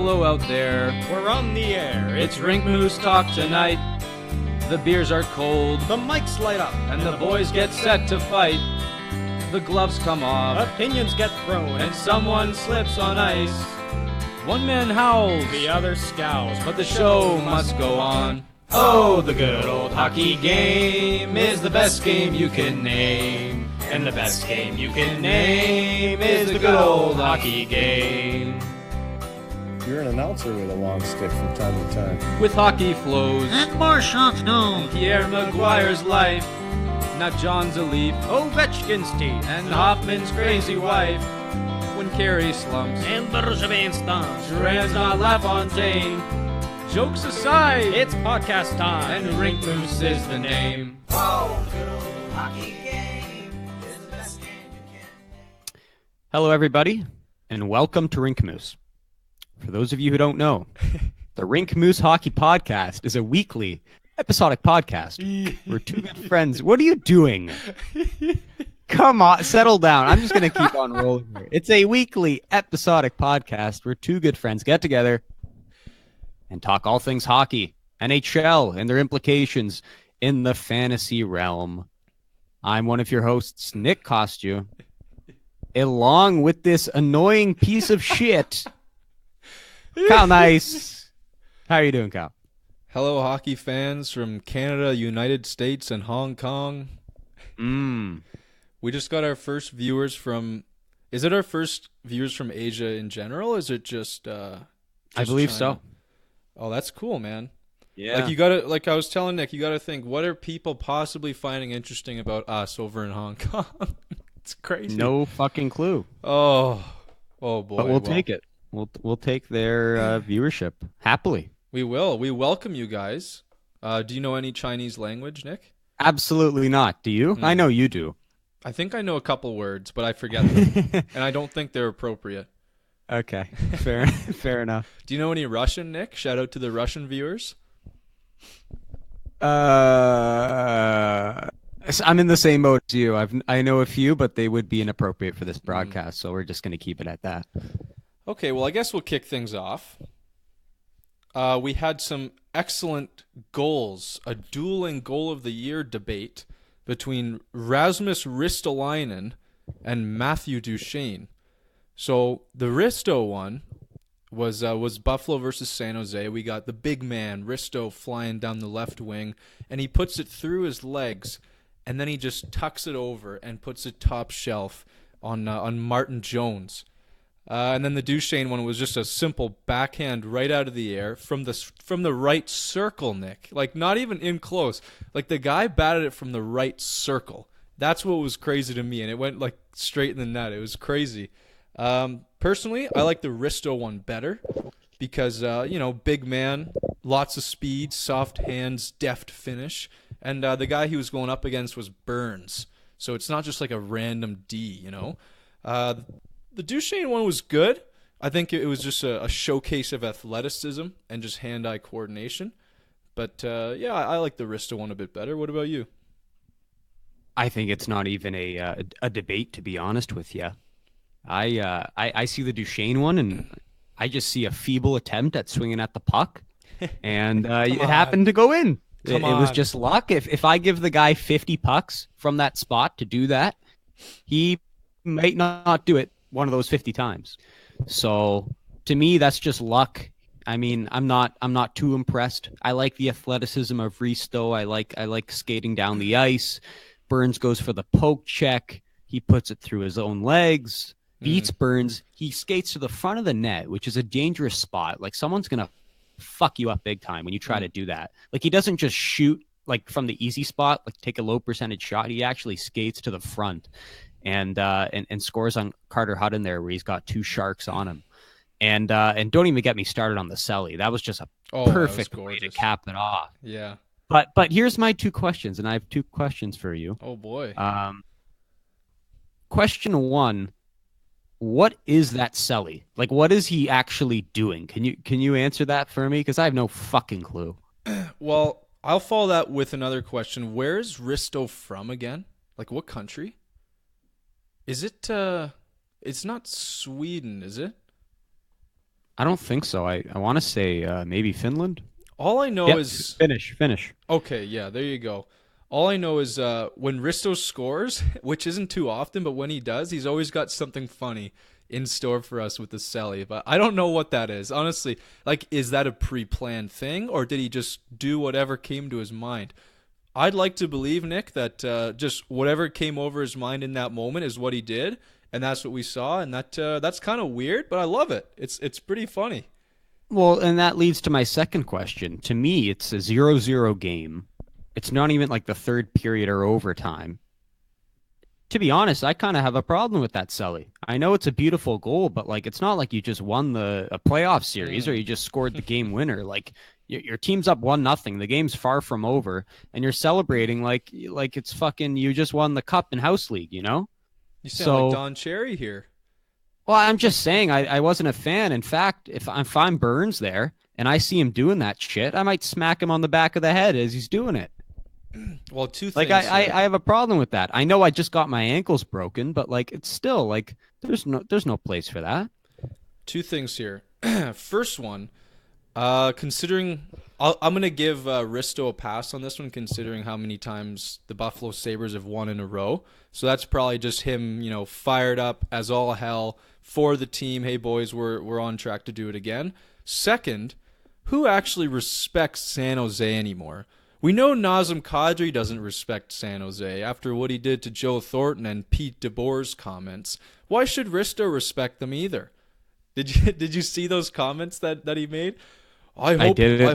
Hello out there. We're on the air. It's Rink Moose talk tonight. The beers are cold. The mics light up. And the boys get set to fight. The gloves come off. Opinions get thrown. And someone slips on ice. One man howls. The other scowls. But the show must go on. Oh, the good old hockey game is the best game you can name. And the best game you can name is the good old hockey game. You're an announcer with a long stick from time to time. With hockey flows and more shots known. Pierre Maguire's life, not John's a leaf, Ovechkin's teeth, and Hoffman's crazy wife. When Carey slumps and Bergevin stomps, Duran's not LaFontaine. Jokes aside, it's podcast time, and Rink Moose is the name. Oh, the good old hockey game is the best game you can. Hello, everybody, and welcome to Rink Moose. For those of you who don't know, the Rink Moose Hockey Podcast is a weekly episodic podcast where two good friends... What are you doing? Come on, settle down. I'm just going to keep on rolling here. It's a weekly episodic podcast where two good friends get together and talk all things hockey, NHL, and their implications in the fantasy realm. I'm one of your hosts, Nick Costu, along with this annoying piece of shit... Kyle Nice. How are you doing, Kyle? Hello, hockey fans from Canada, United States, and Hong Kong. We just got our first viewers from... Is it our first viewers from Asia in general? Or is it just I believe China? so. Oh, that's cool, man. Yeah. Like I was telling Nick, you gotta think, what are people possibly finding interesting about us over in Hong Kong? It's crazy. No fucking clue. Oh boy. But we'll take it. We'll take their viewership happily. We will. We welcome you guys. Do you know any Chinese language, Nick? Absolutely not. Do you? I know you do. I think I know a couple words, but I forget them. And I don't think they're appropriate. Okay. Fair enough. Do you know any Russian, Nick? Shout out to the Russian viewers. I'm in the same boat as you. I know a few, but they would be inappropriate for this broadcast, so we're just going to keep it at that. Okay, well, I guess we'll kick things off. We had some excellent goals, a dueling goal of the year debate between Rasmus Ristolainen and Matthew Duchene. So the Risto one was Buffalo versus San Jose. We got the big man, Risto, flying down the left wing, and he puts it through his legs, and then he just tucks it over and puts it top shelf on Martin Jones. And then the Duchene one was just a simple backhand right out of the air from the right circle, Nick. Like, not even in close. Like, the guy batted it from the right circle. That's what was crazy to me, and it went, like, straight in the net. It was crazy. Personally, I like the Risto one better because, big man, lots of speed, soft hands, deft finish. And the guy he was going up against was Burns. So it's not just like a random D, you know? The Duchene one was good. I think it was just a showcase of athleticism and just hand-eye coordination. But, I like the Risto one a bit better. What about you? I think it's not even a debate, to be honest with you. I see the Duchene one, and I just see a feeble attempt at swinging at the puck, and it happened to go in. It was just luck. If I give the guy 50 pucks from that spot to do that, he might not do it one of those 50 times. So to me, that's just luck. I mean, I'm not too impressed. I like the athleticism of Risto. I like skating down the ice. Burns goes for the poke check. He puts it through his own legs. Beats Burns. He skates to the front of the net, which is a dangerous spot. Like, someone's gonna fuck you up big time when you try to do that. Like, he doesn't just shoot like from the easy spot, like take a low percentage shot. He actually skates to the front and scores on Carter Hutton there, where he's got two sharks on him. And don't even get me started on the Selly. That was just a perfect way to cap it off. Yeah. But here's my two questions, and I have two questions for you. Oh boy. Question one: what is that Selly? Like, what is he actually doing? Can you answer that for me? Because I have no fucking clue. Well, I'll follow that with another question. Where is Risto from again? Like, what country? Is it? It's not Sweden, is it? I don't think so. I want to say maybe Finland. All I know Yep, is finish. okay. Yeah, there you go. All I know is when Risto scores, which isn't too often, but when he does, he's always got something funny in store for us with the celly. But I don't know what that is. Honestly, like, is that a pre-planned thing, or did he just do whatever came to his mind? I'd like to believe, Nick, that just whatever came over his mind in that moment is what he did, and that's what we saw, and that's kind of weird, but I love it. It's pretty funny. Well, and that leads to my second question. To me, it's a 0-0 game. It's not even like the third period or overtime. To be honest, I kind of have a problem with that, Sully. I know it's a beautiful goal, but like it's not like you just won a playoff series or you just scored the game winner. Like your team's up 1-0. The game's far from over, and you're celebrating like it's fucking you just won the cup in house league. You know? You sound like Don Cherry here. Well, I'm just saying I wasn't a fan. In fact, if I'm Burns there and I see him doing that shit, I might smack him on the back of the head as he's doing it. Well, two Like things. I have a problem with that. I know I just got my ankles broken, but like it's still like there's no place for that. Two things here. First one, considering I'm going to give Risto a pass on this one, considering how many times the Buffalo Sabres have won in a row. So that's probably just him, fired up as all hell for the team. Hey boys, we're on track to do it again. Second, who actually respects San Jose anymore? We know Nazem Kadri doesn't respect San Jose after what he did to Joe Thornton and Pete DeBoer's comments. Why should Risto respect them either? Did you see those comments that he made? I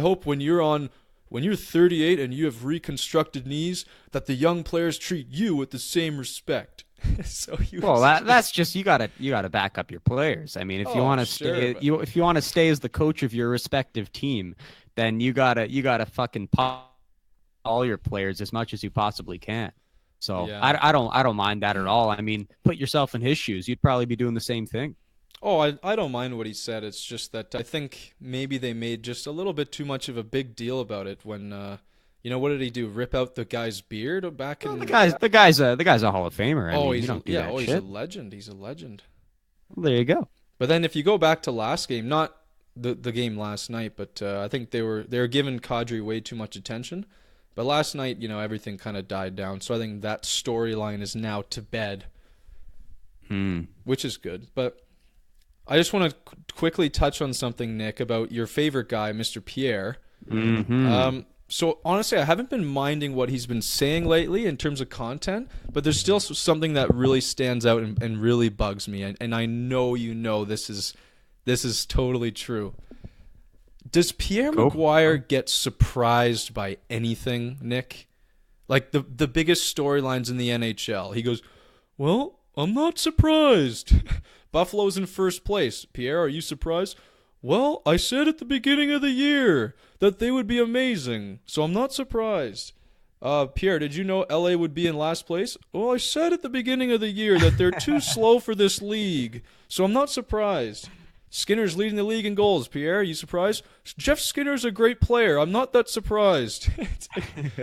hope when you're 38 and you have reconstructed knees that the young players treat you with the same respect. That's just you gotta back up your players. I mean, if you want to if you want to stay as the coach of your respective team, then you gotta fucking pop all your players as much as you possibly can. So yeah. I don't mind that at all. I mean, put yourself in his shoes. You'd probably be doing the same thing. Oh, I don't mind what he said. It's just that I think maybe they made just a little bit too much of a big deal about it when what did he do? Rip out the guy's beard back in the guy's a Hall of Famer. I mean, he's he's a legend. He's a legend. Well, there you go. But then if you go back to last game, not the game last night, but I think they were giving Kadri way too much attention. But last night, everything kind of died down. So I think that storyline is now to bed, which is good. But I just want to quickly touch on something, Nick, about your favorite guy, Mr. Pierre. Mm-hmm. So honestly, I haven't been minding what he's been saying lately in terms of content, but there's still something that really stands out and really bugs me. And I know this is totally true. Does Pierre McGuire get surprised by anything, Nick? Like the biggest storylines in the NHL. He goes, well, I'm not surprised. Buffalo's in first place. Pierre, are you surprised? Well, I said at the beginning of the year that they would be amazing, so I'm not surprised. Pierre, did you know LA would be in last place? Well, I said at the beginning of the year that they're too slow for this league, so I'm not surprised. Skinner's leading the league in goals. Pierre, are you surprised? Jeff Skinner's a great player. I'm not that surprised.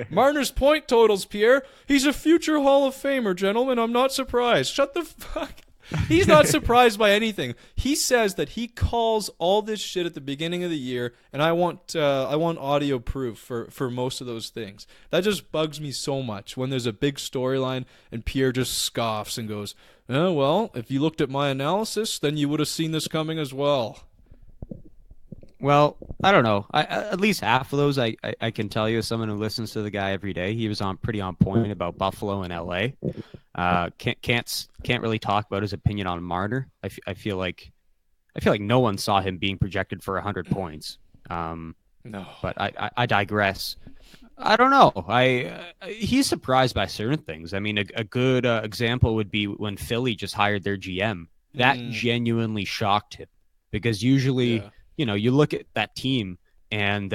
Marner's point totals, Pierre. He's a future Hall of Famer, gentlemen. I'm not surprised. Shut the fuck. He's not surprised by anything. He says that he calls all this shit at the beginning of the year, and I want audio proof for most of those things. That just bugs me so much when there's a big storyline and Pierre just scoffs and goes, oh, well, if you looked at my analysis, then you would have seen this coming as well. Well, I don't know. At least half of those I can tell you as someone who listens to the guy every day. He was pretty on point about Buffalo and LA. Can't really talk about his opinion on Marner. I feel like no one saw him being projected for 100 points. No, but I digress. I don't know. He's surprised by certain things. I mean, a good example would be when Philly just hired their GM. That genuinely shocked him because usually. Yeah. You look at that team and,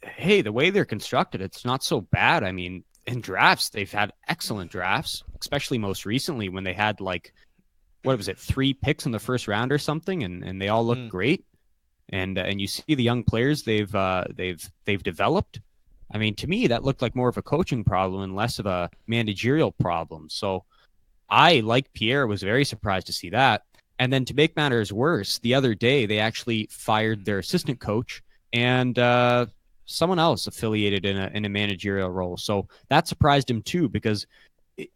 hey, the way they're constructed, it's not so bad. I mean, in drafts, they've had excellent drafts, especially most recently when they had 3 picks in the first round or something, and they all look great. And you see the young players they've developed. I mean, to me, that looked like more of a coaching problem and less of a managerial problem. So I, like Pierre, was very surprised to see that. And then to make matters worse, the other day they actually fired their assistant coach and someone else affiliated in a managerial role. So that surprised him too, because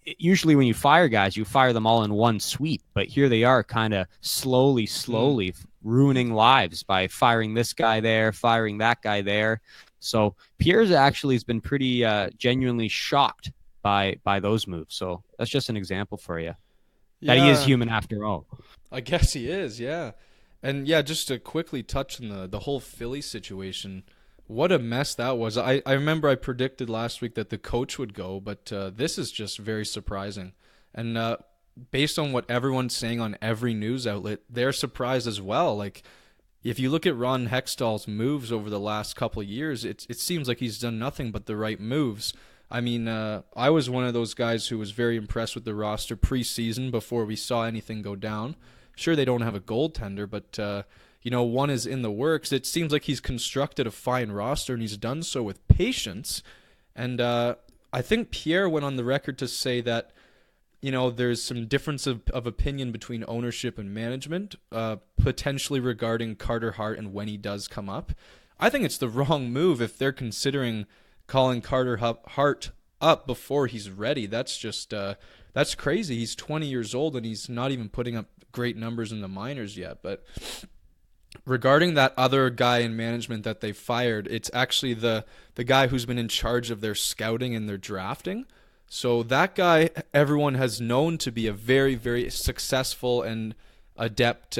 usually when you fire guys, you fire them all in one sweep. But here they are kind of slowly ruining lives by firing this guy there, firing that guy there. So Pierre's actually has been pretty genuinely shocked by those moves. So that's just an example for you. That he is human after all. I guess he is, yeah. And yeah, just to quickly touch on the whole Philly situation, what a mess that was. I remember I predicted last week that the coach would go, but this is just very surprising. And based on what everyone's saying on every news outlet, they're surprised as well. Like, if you look at Ron Hextall's moves over the last couple of years, it seems like he's done nothing but the right moves. I mean, I was one of those guys who was very impressed with the roster preseason before we saw anything go down. Sure, they don't have a goaltender, but one is in the works. It seems like he's constructed a fine roster, and he's done so with patience. And I think Pierre went on the record to say that, there's some difference of opinion between ownership and management, potentially regarding Carter Hart and when he does come up. I think it's the wrong move if they're considering calling Carter Hart up before he's ready. That's just that's crazy. He's 20 years old and he's not even putting up great numbers in the minors yet. But regarding that other guy in management that they fired, it's actually the guy who's been in charge of their scouting and their drafting. So that guy, everyone has known to be a very, very successful and adept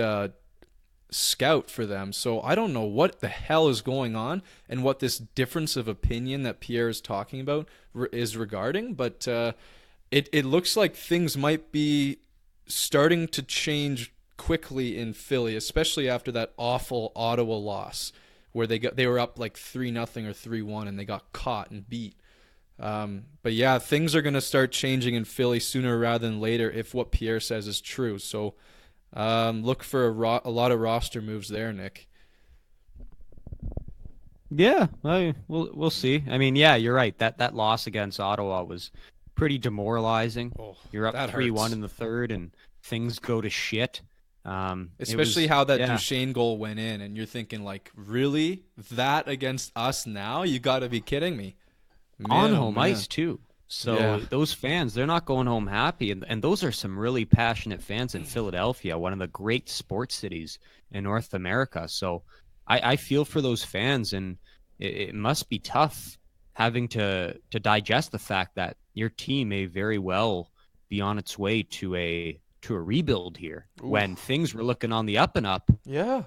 scout for them. So I don't know what the hell is going on and what this difference of opinion that Pierre is talking about is regarding, but it looks like things might be starting to change quickly in Philly, especially after that awful Ottawa loss where they were up like 3-0 or 3-1 and they got caught and beat. But yeah, things are going to start changing in Philly sooner rather than later if what Pierre says is true. So look for a lot of roster moves there, Nick. Yeah, we'll see. I mean, yeah, you're right. That loss against Ottawa was pretty demoralizing. Oh, you're up 3-1 in the third, and things go to shit. Especially how that Duchene goal went in, and you're thinking, like, really? That against us now? You got to be kidding me. On home ice, too. So those fans, they're not going home happy. And those are some really passionate fans in Philadelphia, one of the great sports cities in North America. So I feel for those fans, and it must be tough having to digest the fact that your team may very well be on its way to a rebuild here. Oof. When things were looking on the up and up. Yeah.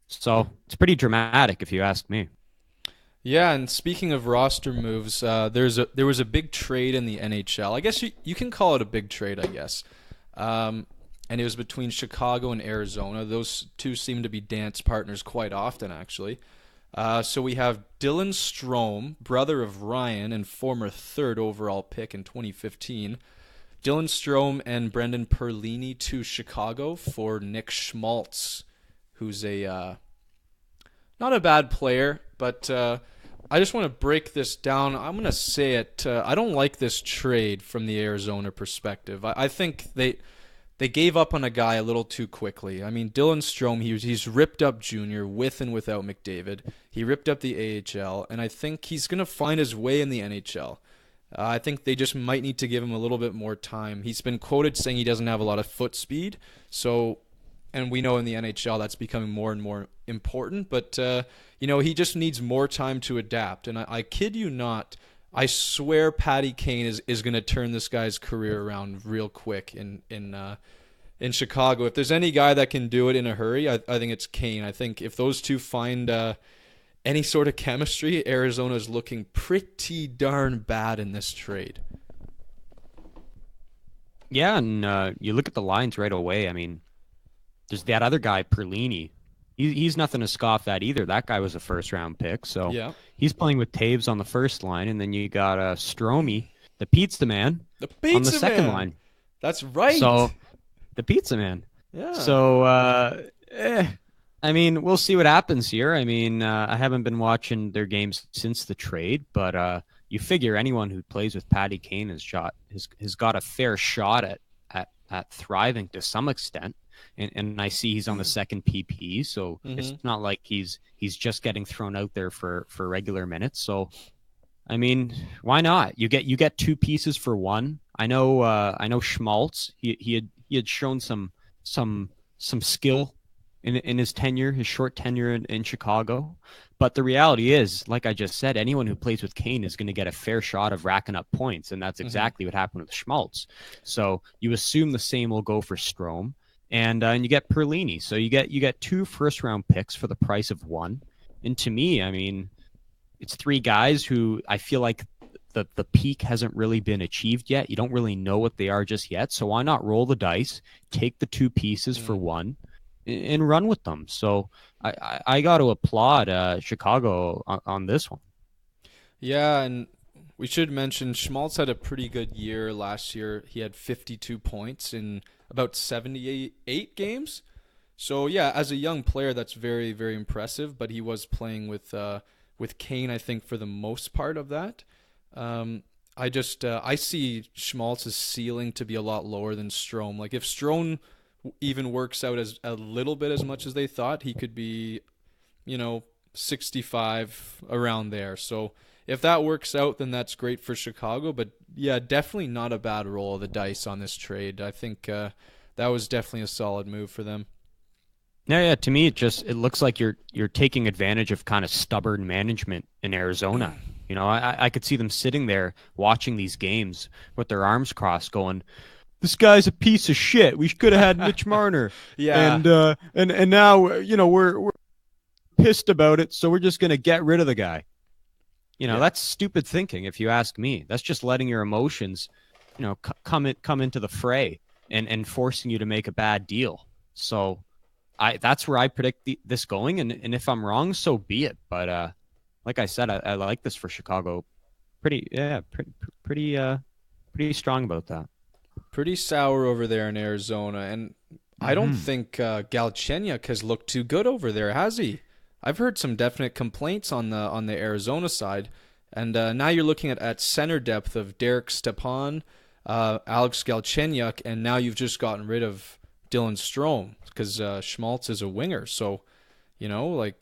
So it's pretty dramatic if you ask me. Yeah, and speaking of roster moves, there was a big trade in the NHL. I guess you can call it a big trade, I guess. And it was between Chicago and Arizona. Those two seem to be dance partners quite often, actually. So we have Dylan Strome, brother of Ryan and former third overall pick in 2015. Dylan Strome and Brendan Perlini to Chicago for Nick Schmaltz, who's not a bad player, but I just want to break this down. I'm going to say it. I don't like this trade from the Arizona perspective. I think they gave up on a guy a little too quickly. I mean, Dylan Strome, he's ripped up junior with and without McDavid. He ripped up the AHL, and I think he's going to find his way in the NHL. I think they just might need to give him a little bit more time. He's been quoted saying he doesn't have a lot of foot speed, and we know in the NHL that's becoming more and more important, but he just needs more time to adapt. And I kid you not, I swear Patty Kane is going to turn this guy's career around real quick in Chicago. If there's any guy that can do it in a hurry, I think it's Kane. I think if those two find any sort of chemistry, Arizona's looking pretty darn bad in this trade. Yeah, and you look at the lines right away. I mean, there's that other guy, Perlini. He's nothing to scoff at either. That guy was a first-round pick, so he's playing with Taves on the first line, and then you got Stromey, the pizza man, on the second line. That's right. So the pizza man. Yeah. So I mean, we'll see what happens here. I mean, I haven't been watching their games since the trade, but you figure anyone who plays with Patty Kane has got a fair shot at thriving to some extent. And I see he's on the second PP, so it's not like he's just getting thrown out there for regular minutes. So, I mean, why not? You get two pieces for one. I know Schmaltz. He had shown some skill in his tenure, his short tenure in Chicago. But the reality is, like I just said, anyone who plays with Kane is going to get a fair shot of racking up points, and that's exactly what happened with Schmaltz. So you assume the same will go for Strome, and you get Perlini. So you get 2 first-round picks for the price of 1. And to me, I mean, it's 3 guys who I feel like the peak hasn't really been achieved yet. You don't really know what they are just yet. So why not roll the dice, take the 2 pieces for 1, and run with them? So I got to applaud Chicago on this one. Yeah, and we should mention Schmaltz had a pretty good year last year. He had 52 points in about 78 games. So yeah, as a young player, that's very, very impressive. But he was playing with Kane, I think, for the most part of that. I see Schmaltz's ceiling to be a lot lower than Strome. Like if Strome even works out as a little bit as much as they thought, he could be, 65 around there. So if that works out, then that's great for Chicago. But yeah, definitely not a bad roll of the dice on this trade. I think that was definitely a solid move for them. Yeah. To me, it looks like you're taking advantage of kind of stubborn management in Arizona. I could see them sitting there watching these games with their arms crossed, going, "This guy's a piece of shit. We could have had Mitch Marner." Yeah. And now we're pissed about it, so we're just gonna get rid of the guy. That's stupid thinking, if you ask me. That's just letting your emotions, come into the fray and forcing you to make a bad deal. So that's where I predict this going, and if I'm wrong, so be it. But like I said, I like this for Chicago. Pretty strong about that. Pretty sour over there in Arizona, and I don't think Galchenyuk has looked too good over there, has he? I've heard some definite complaints on the Arizona side, and now you're looking at center depth of Derek Stepan, Alex Galchenyuk, and now you've just gotten rid of Dylan Strome because Schmaltz is a winger. So, I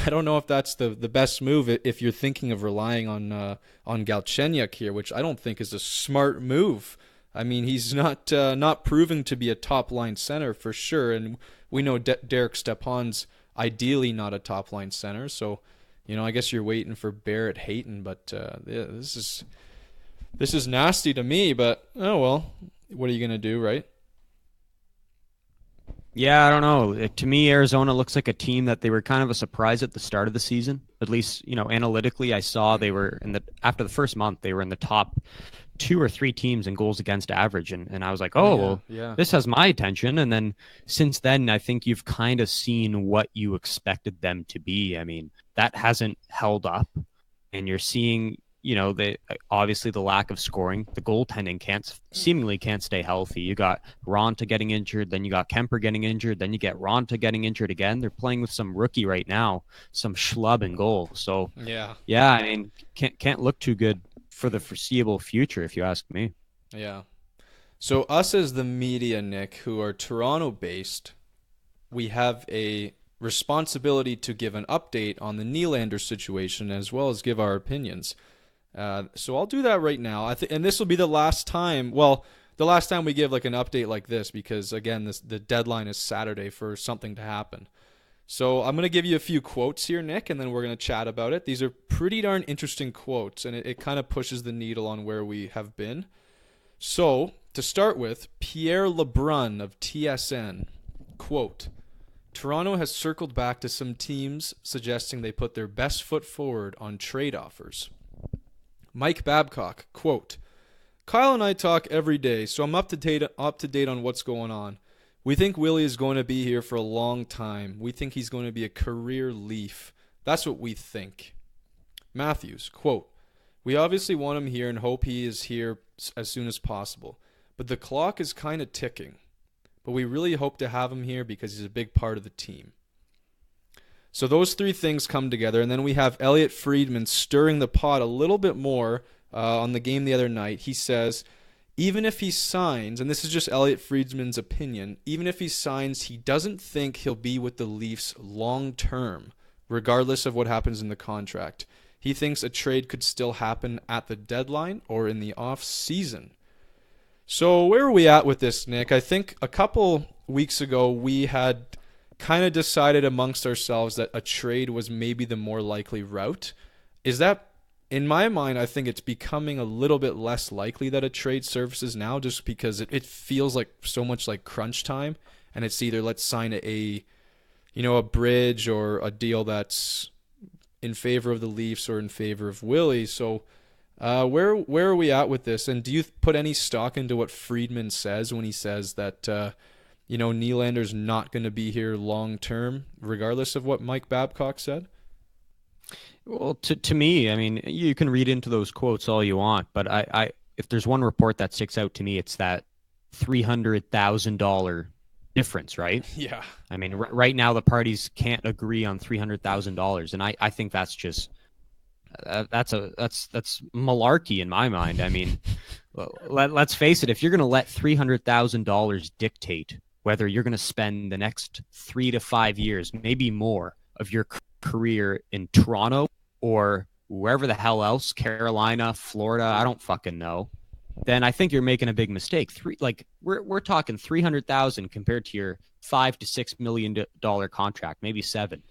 don't know if that's the best move if you're thinking of relying on Galchenyuk here, which I don't think is a smart move. I mean, he's not proven to be a top-line center for sure, and we know Derek Stepan's ideally not a top-line center, so, I guess you're waiting for Barrett Hayton, but this is nasty to me, but, oh well, what are you going to do, right? Yeah, I don't know. To me, Arizona looks like a team that they were kind of a surprise at the start of the season. At least, analytically, I saw they were after the first month, they were in the top 2 or 3 teams in goals against average. And I was like, this has my attention. And then since then, I think you've kind of seen what you expected them to be. I mean, that hasn't held up. And you're seeing, obviously the lack of scoring. The goaltending seemingly can't stay healthy. You got Ronta getting injured, then you got Kemper getting injured, then you get Ronta getting injured again. They're playing with some rookie right now, some schlub in goal. So yeah, I mean, can't look too good for the foreseeable future, if you ask me. Yeah. So us as the media, Nick, who are Toronto-based, we have a responsibility to give an update on the Nylander situation as well as give our opinions. So I'll do that right now. And this will be the last time. Well, the last time we give like an update like this, because again, the deadline is Saturday for something to happen. So I'm going to give you a few quotes here, Nick, and then we're going to chat about it. These are pretty darn interesting quotes, and it kind of pushes the needle on where we have been. So to start with, Pierre Lebrun of TSN, quote, "Toronto has circled back to some teams suggesting they put their best foot forward on trade offers." Mike Babcock, quote, "Kyle and I talk every day, so I'm up to date on what's going on. We think Willie is going to be here for a long time. We think he's going to be a career Leaf. That's what we think." Matthews, quote, "We obviously want him here and hope he is here as soon as possible, but the clock is kind of ticking. But we really hope to have him here because he's a big part of the team." So those three things come together, and then we have Elliot Friedman stirring the pot a little bit more on the game the other night. He says, even if he signs, and this is just Elliot Friedman's opinion, even if he signs, he doesn't think he'll be with the Leafs long term, regardless of what happens in the contract. He thinks a trade could still happen at the deadline or in the off season. So where are we at with this, Nick? I think a couple weeks ago we had kind of decided amongst ourselves that a trade was maybe the more likely route. Is that, in my mind, I think it's becoming a little bit less likely that a trade surfaces now, just because it feels like so much like crunch time, and it's either let's sign a bridge or a deal that's in favor of the Leafs or in favor of Willie. So where are we at with this? And do you put any stock into what Friedman says when he says that Nylander's not going to be here long term, regardless of what Mike Babcock said? Well, to me, I mean, you can read into those quotes all you want, but I if there's one report that sticks out to me, it's that $300,000 difference, right? Yeah. I mean, right now the parties can't agree on $300,000, and I think that's just that's malarkey in my mind. I mean, let's face it, if you're going to let $300,000 dictate whether you're going to spend the next 3 to 5 years, maybe more, of your career in Toronto or wherever the hell else, Carolina, Florida, I don't fucking know, then I think you're making a big mistake. We're talking $300,000 compared to your $5 to $6 million contract, maybe $7 million.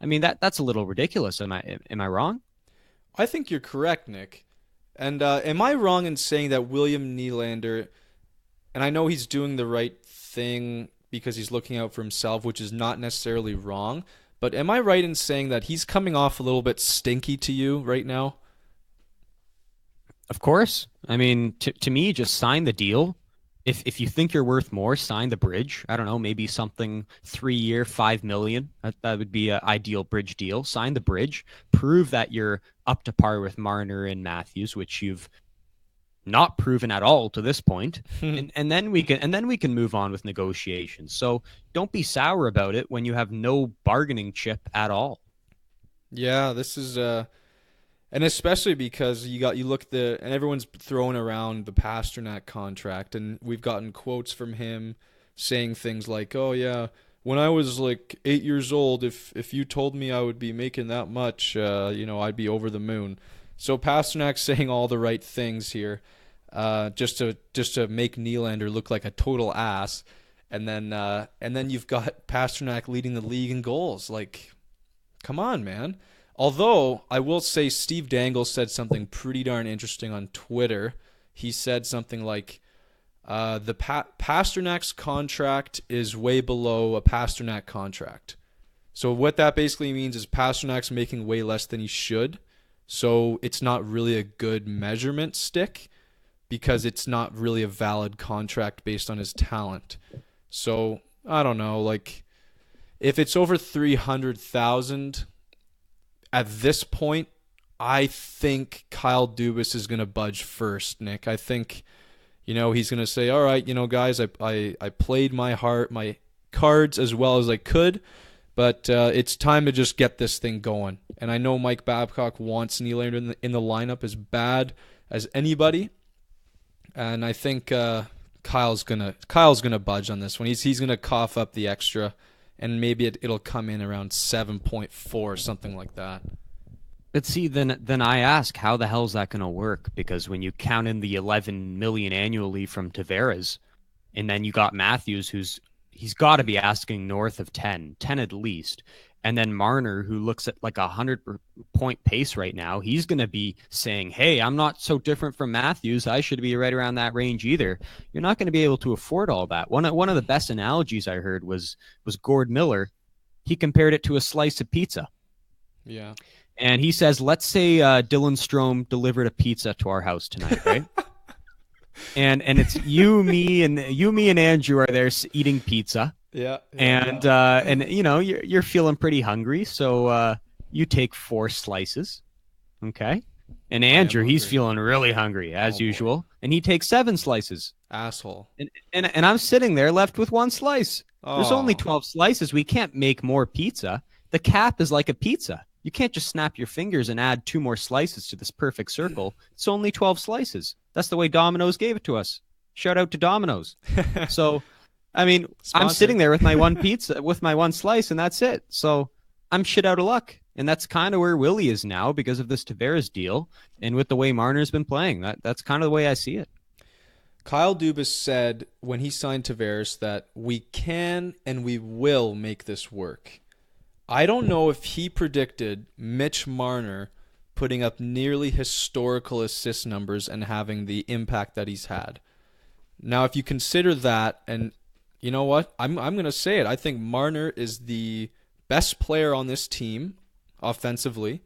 I mean, that's a little ridiculous. Am I wrong? I think you're correct, Nick. And am I wrong in saying that William Nylander, and I know he's doing the right thing because he's looking out for himself, which is not necessarily wrong, but am I right in saying that he's coming off a little bit stinky to you right now? Of course. I mean, to me, just sign the deal. If you think you're worth more, sign the bridge. I don't know, maybe something 3-year, $5 million. That would be an ideal bridge deal. Sign the bridge. Prove that you're up to par with Marner and Matthews, which you've not proven at all to this point. and then we can move on with negotiations. So don't be sour about it when you have no bargaining chip at all. Yeah, this is and especially because and everyone's throwing around the Pasternak contract, and we've gotten quotes from him saying things like, "Oh yeah, when I was like 8 years old, if you told me I would be making that much, I'd be over the moon." So Pasternak's saying all the right things here, just to make Nylander look like a total ass, and then you've got Pasternak leading the league in goals. Like, come on, man. Although, I will say Steve Dangle said something pretty darn interesting on Twitter. He said something like, Pasternak's contract is way below a Pasternak contract. So what that basically means is Pasternak's making way less than he should. So it's not really a good measurement stick because it's not really a valid contract based on his talent. So, I don't know, like, if it's over 300,000... At this point, I think Kyle Dubas is going to budge first, Nick. I think, he's going to say, all right, guys, I played my cards as well as I could, but it's time to just get this thing going. And I know Mike Babcock wants Nylander in the lineup as bad as anybody, and I think Kyle's gonna budge on this one. He's gonna cough up the extra. And maybe it'll come in around 7.4, something like that. But see, then I ask, how the hell is that going to work? Because when you count in the $11 million annually from Tavares, and then you got Matthews, he's got to be asking north of 10 at least. And then Marner, who looks at like 100-point pace right now, he's going to be saying, hey, I'm not so different from Matthews. I should be right around that range either. You're not going to be able to afford all that. One of the best analogies I heard was Gord Miller. He compared it to a slice of pizza. Yeah. And he says, let's say Dylan Strome delivered a pizza to our house tonight, right? and it's you, me, and Andrew are there eating pizza. Yeah. And you're feeling pretty hungry, so you take 4 slices, okay? And Andrew, he's feeling really hungry as usual, and he takes 7 slices. Asshole. And I'm sitting there left with 1 slice. There's only 12 slices. We can't make more pizza. The cap is like a pizza. You can't just snap your fingers and add 2 more slices to this perfect circle. It's only 12 slices. That's the way Domino's gave it to us. Shout out to Domino's. So, I mean, I'm sitting there with my one pizza, with my one slice, and that's it. So I'm shit out of luck. And that's kind of where Willie is now because of this Tavares deal and with the way Marner's been playing. That's kind of the way I see it. Kyle Dubas said when he signed Tavares that we can and we will make this work. I don't know if he predicted Mitch Marner putting up nearly historical assist numbers and having the impact that he's had. Now, if you consider that, and you know what? I'm going to say it. I think Marner is the best player on this team offensively.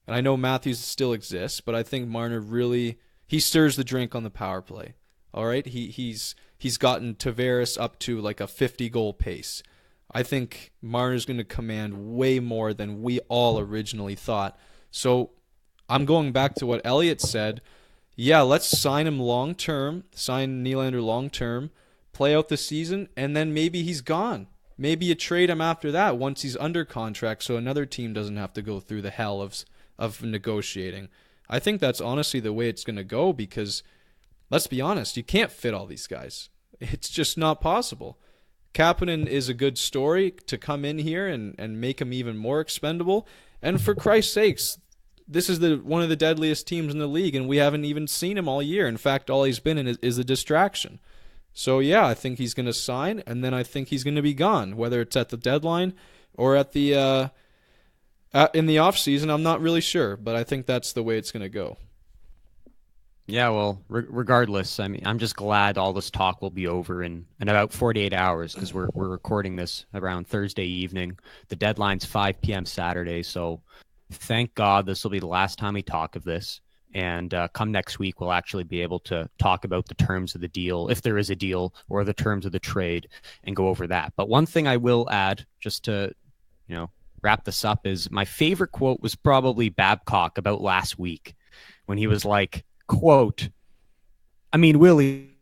And I know Matthews still exists, but I think Marner really, he stirs the drink on the power play. All right? He's gotten Tavares up to like a 50-goal pace. I think Marner's going to command way more than we all originally thought. So I'm going back to what Elliott said. Yeah, let's sign him long-term, sign Nylander long-term, play out the season, and then maybe he's gone. Maybe you trade him after that once he's under contract so another team doesn't have to go through the hell of negotiating. I think that's honestly the way it's going to go because, let's be honest, you can't fit all these guys. It's just not possible. Kapanen is a good story to come in here and make him even more expendable. And for Christ's sakes, this is one of the deadliest teams in the league, and we haven't even seen him all year. In fact, all he's been in is a distraction. So, yeah, I think he's going to sign, and then I think he's going to be gone, whether it's at the deadline or at the in the offseason. I'm not really sure, but I think that's the way it's going to go. Yeah, well, regardless, I mean, I'm just glad all this talk will be over in about 48 hours because we're recording this around Thursday evening. The deadline's 5 p.m. Saturday, so thank God this will be the last time we talk of this. And come next week, we'll actually be able to talk about the terms of the deal, if there is a deal, or the terms of the trade, and go over that. But one thing I will add, just to wrap this up, is my favorite quote was probably Babcock about last week when he was like, quote, I mean, Willie,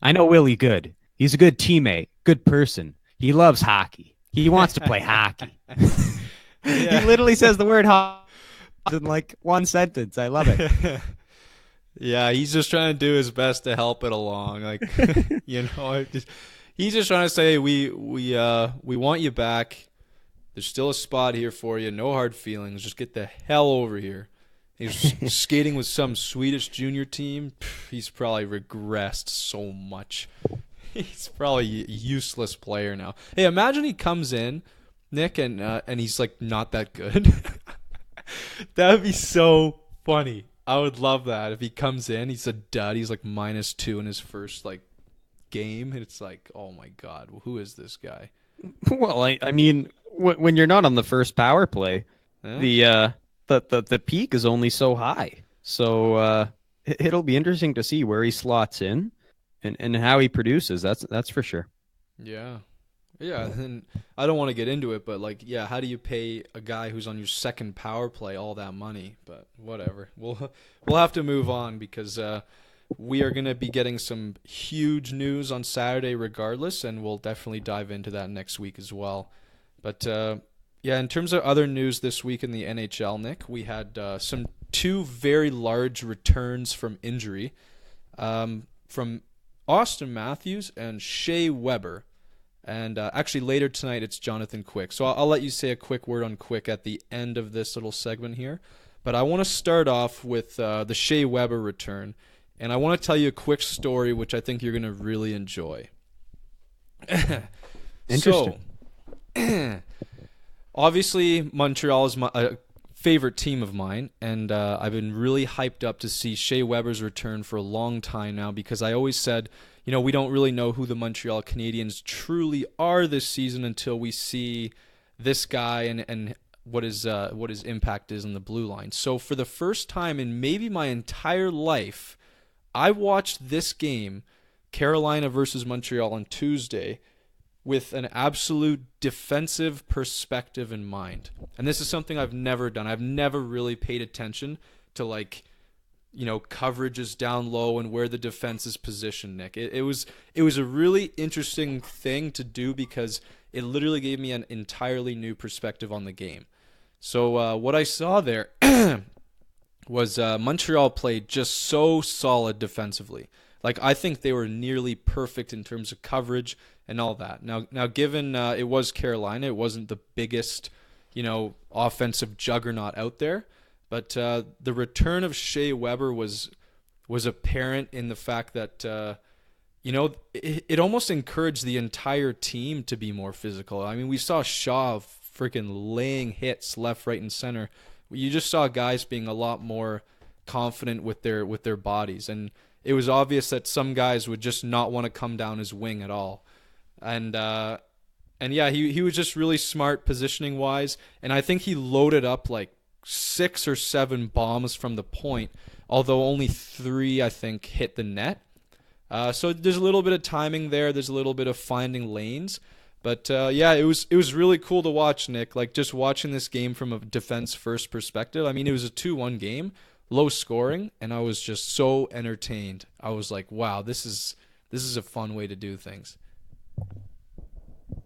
I know Willie good. He's a good teammate, good person. He loves hockey. He wants to play hockey. Yeah. He literally says the word hockey in like one sentence. I love it. Yeah, he's just trying to do his best to help it along. Like, he's just trying to say we want you back. There's still a spot here for you. No hard feelings. Just get the hell over here. He's skating with some Swedish junior team. He's probably regressed so much. He's probably a useless player now. Hey, imagine he comes in, Nick, and he's like not that good. That would be so funny. I would love that if he comes in. He's a dud. He's like -2 in his first like game, and it's like, oh my God, who is this guy? Well, I mean, when you're not on the first power play, the peak is only so high. So it'll be interesting to see where he slots in and how he produces. That's for sure. Yeah. Yeah, and I don't want to get into it, but like, yeah, how do you pay a guy who's on your second power play all that money? But whatever. We'll have to move on because we are going to be getting some huge news on Saturday regardless, and we'll definitely dive into that next week as well. But yeah, in terms of other news this week in the NHL, Nick, we had some 2 very large returns from injury from Austin Matthews and Shea Weber. And actually later tonight it's Jonathan Quick. So I'll let you say a quick word on Quick at the end of this little segment here. But I want to start off with the Shea Weber return. And I want to tell you a quick story which I think you're going to really enjoy. Interesting. So, obviously, Montreal is a favorite team of mine, and I've been really hyped up to see Shea Weber's return for a long time now because I always said, we don't really know who the Montreal Canadiens truly are this season until we see this guy and what his impact is on the blue line. So for the first time in maybe my entire life, I watched this game, Carolina versus Montreal on Tuesday, with an absolute defensive perspective in mind. And this is something I've never done. I've never really paid attention to coverages down low and where the defense is positioned, Nick. It was a really interesting thing to do because it literally gave me an entirely new perspective on the game. So what I saw there was Montreal played just so solid defensively. Like, I think they were nearly perfect in terms of coverage and all that. Now given it was Carolina, it wasn't the biggest, offensive juggernaut out there, but the return of Shea Weber was apparent in the fact that it almost encouraged the entire team to be more physical. I mean, we saw Shaw freaking laying hits left, right, and center. You just saw guys being a lot more confident with their bodies, and it was obvious that some guys would just not want to come down his wing at all. And yeah, he was just really smart positioning wise, and I think he loaded up like 6 or 7 bombs from the point, although only 3 I think hit the net. So there's a little bit of timing there. There's a little bit of finding lanes. But yeah, it was really cool to watch, Nick. Like, just watching this game from a defense-first perspective. I mean, it was a 2-1 game, low scoring, and I was just so entertained. I was like, wow, this is a fun way to do things.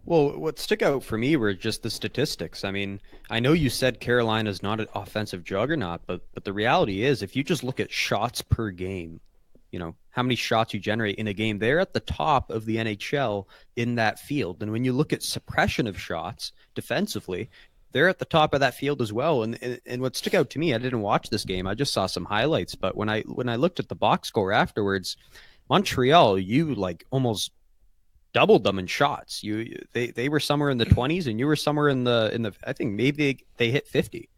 Well, what stuck out for me were just the statistics. I mean, I know you said Carolina's not an offensive juggernaut, but the reality is, if you just look at shots per game, how many shots you generate in a game, they're at the top of the NHL in that field. And when you look at suppression of shots defensively, they're at the top of that field as well. And what stuck out to me, I didn't watch this game, I just saw some highlights, but when I looked at the box score afterwards, Montreal, you like almost doubled them in shots. They were somewhere in the 20s, and you were somewhere in the I think maybe they hit 50.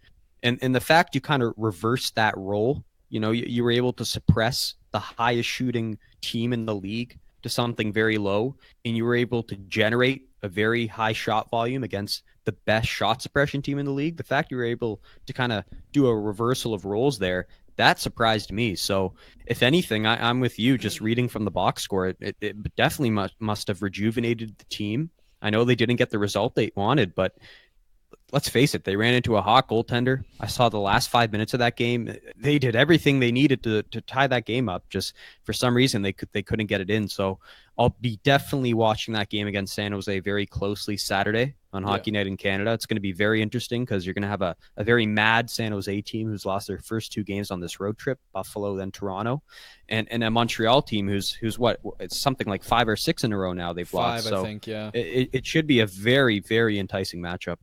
And the fact you kind of reversed that role, you were able to suppress the highest shooting team in the league to something very low, and you were able to generate a very high shot volume against the best shot suppression team in the league. The fact you were able to kind of do a reversal of roles there, that surprised me. So if anything, I'm with you. Just reading from the box score, it definitely must have rejuvenated the team. I know they didn't get the result they wanted, but let's face it, they ran into a hot goaltender. I saw the last 5 minutes of that game. They did everything they needed to tie that game up. Just for some reason, they couldn't get it in. So I'll be definitely watching that game against San Jose very closely Saturday on Hockey Night in Canada. It's going to be very interesting because you're going to have a very mad San Jose team who's lost their first 2 games on this road trip, Buffalo, then Toronto, and a Montreal team who's what, it's something like 5 or 6 in a row now they've lost. 5, so I think, yeah. It should be a very, very enticing matchup.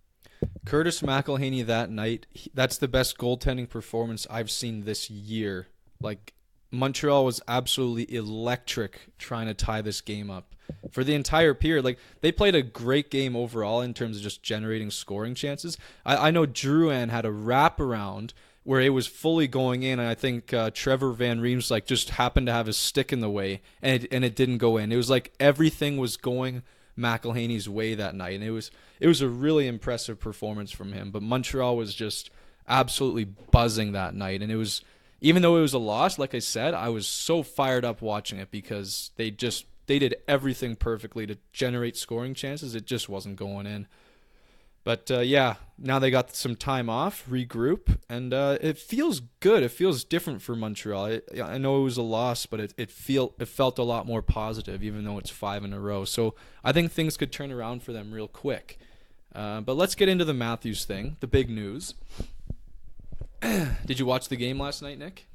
Curtis McElhinney that night, that's the best goaltending performance I've seen this year. Like, Montreal was absolutely electric trying to tie this game up for the entire period. Like, they played a great game overall in terms of just generating scoring chances. I know Drouin had a wraparound where it was fully going in, and I think Trevor Van Riemsdyk just happened to have his stick in the way, and it didn't go in. It was like everything was going McElhinney's way that night, and it was a really impressive performance from him. But Montreal was just absolutely buzzing that night, and it was, even though it was a loss, like I said, I was so fired up watching it because they did everything perfectly to generate scoring chances. It just wasn't going in. But yeah, now they got some time off, regroup, and it feels good. It feels different for Montreal. I know it was a loss, but it felt a lot more positive, even though it's 5 in a row. So I think things could turn around for them real quick. But let's get into the Matthews thing, the big news. Did you watch the game last night, Nick?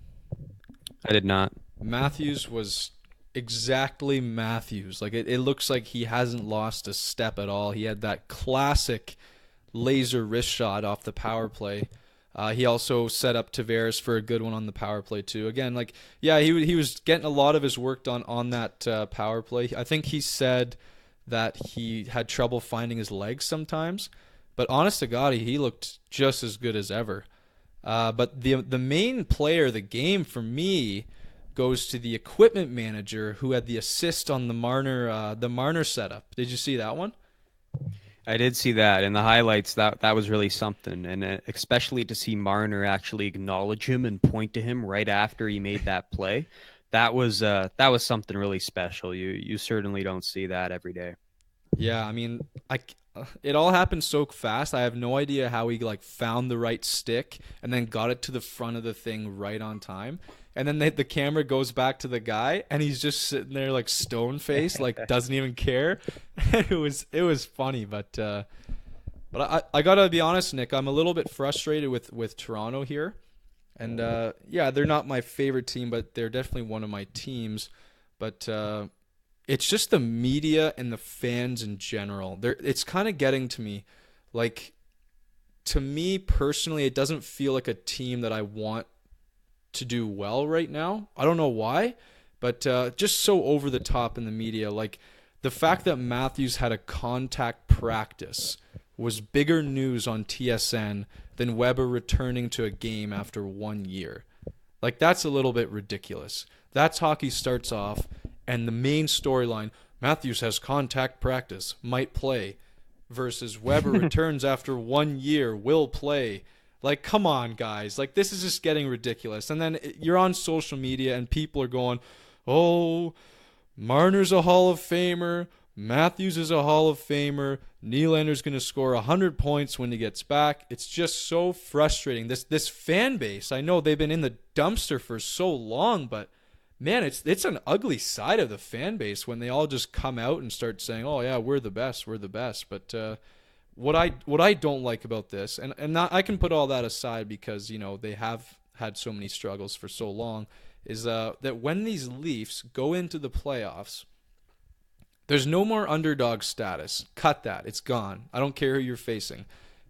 I did not. Matthews was exactly Matthews. Like, it looks like he hasn't lost a step at all. He had that classic laser wrist shot off the power play. He also set up Tavares for a good one on the power play too. Again, like, yeah, he was getting a lot of his work done on that power play. I think he said that he had trouble finding his legs sometimes, but honest to God, he looked just as good as ever. But the main player of the game for me goes to the equipment manager who had the assist on the Marner setup. Did you see that one? I did see that in the highlights. That was really something, and especially to see Marner actually acknowledge him and point to him right after he made that play. That was something really special. You certainly don't see that every day. Yeah, I mean, it all happened so fast. I have no idea how he found the right stick and then got it to the front of the thing right on time. and then the camera goes back to the guy, and he's just sitting there like stone faced, like doesn't even care. It was funny, but I gotta be honest, Nick, I'm a little bit frustrated with Toronto here, and yeah, they're not my favorite team, but they're definitely one of my teams. But it's just the media and the fans in general. It's kind of getting to me. Like, to me personally, it doesn't feel like a team that I want to do well right now. I don't know why, but just so over the top in the media. Like, the fact that Matthews had a contact practice was bigger news on TSN than Weber returning to a game after 1 year. Like, that's a little bit ridiculous. That's hockey starts off, and the main storyline, Matthews has contact practice, might play, versus Weber returns after 1 year, will play. Like, come on, guys. Like, this is just getting ridiculous. And then you're on social media, and people are going, oh, Marner's a Hall of Famer, Matthews is a Hall of Famer, Nylander's going to score 100 points when he gets back. It's just so frustrating. This fan base, I know they've been in the dumpster for so long, but man, it's an ugly side of the fan base when they all just come out and start saying, oh yeah, we're the best. But what I don't like about this, and not, I can put all that aside because, you know, they have had so many struggles for so long, is that when these Leafs go into the playoffs, there's no more underdog status. Cut that. It's gone. I don't care who you're facing.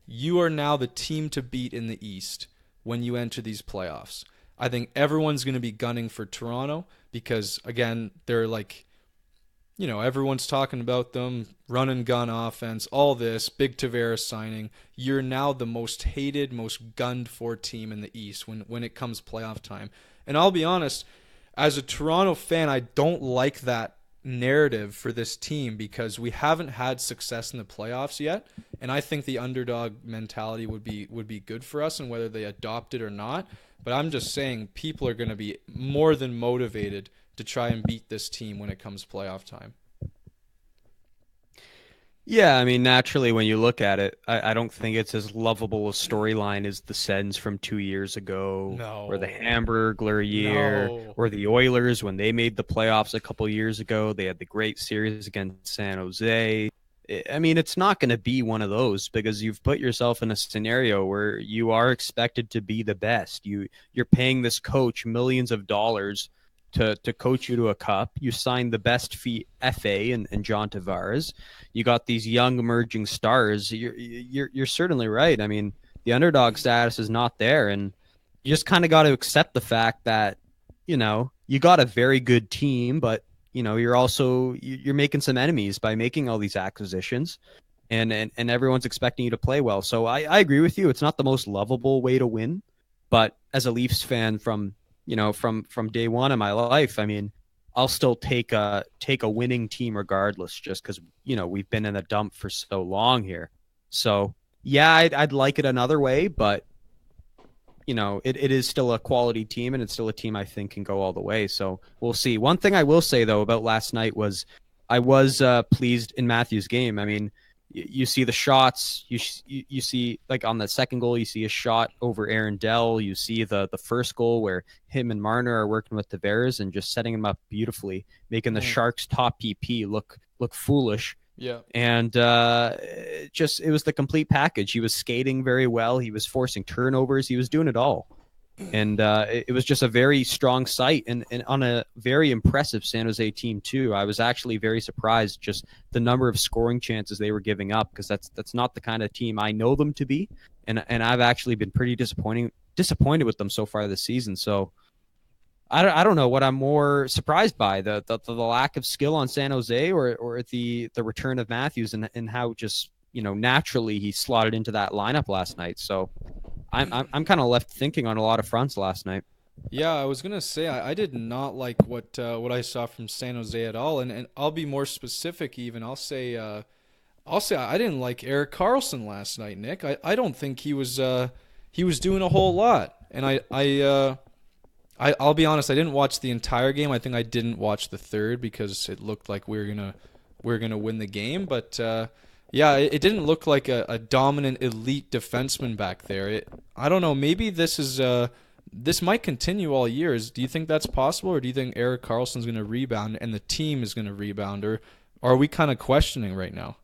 You are now the team to beat in the East when you enter these playoffs. I think everyone's going to be gunning for Toronto because, again, they're like, you know, everyone's talking about them, run and gun offense, all this, big Tavares signing. You're now the most hated, most gunned for team in the East when it comes playoff time. And I'll be honest, as a Toronto fan, I don't like that narrative for this team because we haven't had success in the playoffs yet, and I think the underdog mentality would be good for us, and whether they adopt it or not. But I'm just saying people are going to be more than motivated to try and beat this team when it comes playoff time. Yeah, I mean, naturally, when you look at it, I don't think it's as lovable a storyline as the Sens from 2 years ago, or the Hamburglar year, or the Oilers when they made the playoffs a couple years ago. They had the great series against San Jose. I mean, it's not going to be one of those because you've put yourself in a scenario where you are expected to be the best. You're paying this coach millions of dollars to coach you to a cup. You signed the best FA and John Tavares. You got these young emerging stars. You're certainly right. I mean, the underdog status is not there, and you just kind of got to accept the fact that, you know, you got a very good team, but you know, you're making some enemies by making all these acquisitions, and everyone's expecting you to play well. So I agree with you. It's not the most lovable way to win, but as a Leafs fan from day one of my life, I mean, I'll still take a winning team regardless, just because, you know, we've been in a dump for so long here. So yeah, I'd like it another way, but you know, it is still a quality team, and it's still a team I think can go all the way. So we'll see. One thing I will say though about last night was I was pleased in Matthews' game. I mean, you see the shots, you see, like on the second goal, you see a shot over Aaron Dell. You see the first goal where him and Marner are working with Tavares and just setting him up beautifully, making the Sharks top PP look foolish. Yeah. And it was the complete package. He was skating very well. He was forcing turnovers. He was doing it all. And it was just a very strong sight and on a very impressive San Jose team too. I was actually very surprised just the number of scoring chances they were giving up, because that's not the kind of team I know them to be. And I've actually been pretty disappointed with them so far this season. So I don't know what I'm more surprised by, the lack of skill on San Jose or the return of Matthews and how just, you know, naturally he slotted into that lineup last night. So I'm kind of left thinking on a lot of fronts last night. Yeah, I was gonna say I did not like what I saw from San Jose at all, and I'll be more specific even. I'll say I didn't like Erik Karlsson last night, Nick. I don't think he was doing a whole lot, and I'll be honest, I didn't watch the entire game. I think I didn't watch the third because it looked like we were gonna win the game. But yeah, it didn't look like a dominant elite defenseman back there. I don't know. Maybe this is this might continue all year. Do you think that's possible, or do you think Erik Karlsson's going to rebound and the team is going to rebound, or are we kind of questioning right now?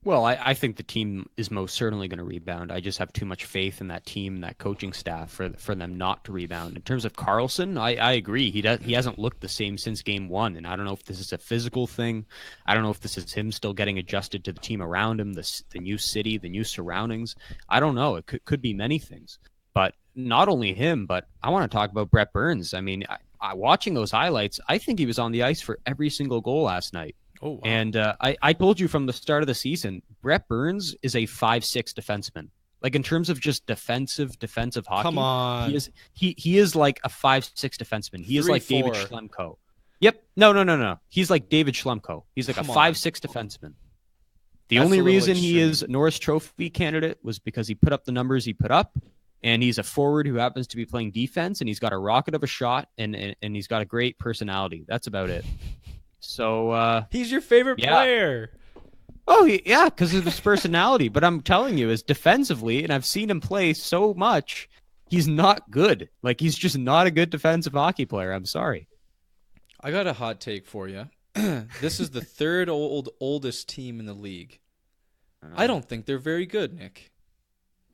Well, I think the team is most certainly going to rebound. I just have too much faith in that team and that coaching staff for them not to rebound. In terms of Karlsson, I agree. He hasn't looked the same since game one, and I don't know if this is a physical thing. I don't know if this is him still getting adjusted to the team around him, the new city, the new surroundings. I don't know. It could be many things. But not only him, but I want to talk about Brett Burns. I mean, watching those highlights, I think he was on the ice for every single goal last night. Oh, wow. And I told you from the start of the season, Brett Burns is a 5'6" defenseman. Like in terms of just defensive hockey. Come on. He is like a 5'6" defenseman. He is like 3'4". David Schlemko. Yep. No. He's like David Schlemko. He's like Come a on. 5'6" defenseman. The That's only a little reason he extreme. is Norris Trophy candidate was because he put up the numbers he put up. And he's a forward who happens to be playing defense, and he's got a rocket of a shot, and he's got a great personality. That's about it. So He's your favorite yeah. player. Oh, yeah, because of his personality. But I'm telling you, is defensively, and I've seen him play so much, he's not good. Like, he's just not a good defensive hockey player. I'm sorry. I got a hot take for you. This is the third oldest team in the league. I don't think they're very good, Nick.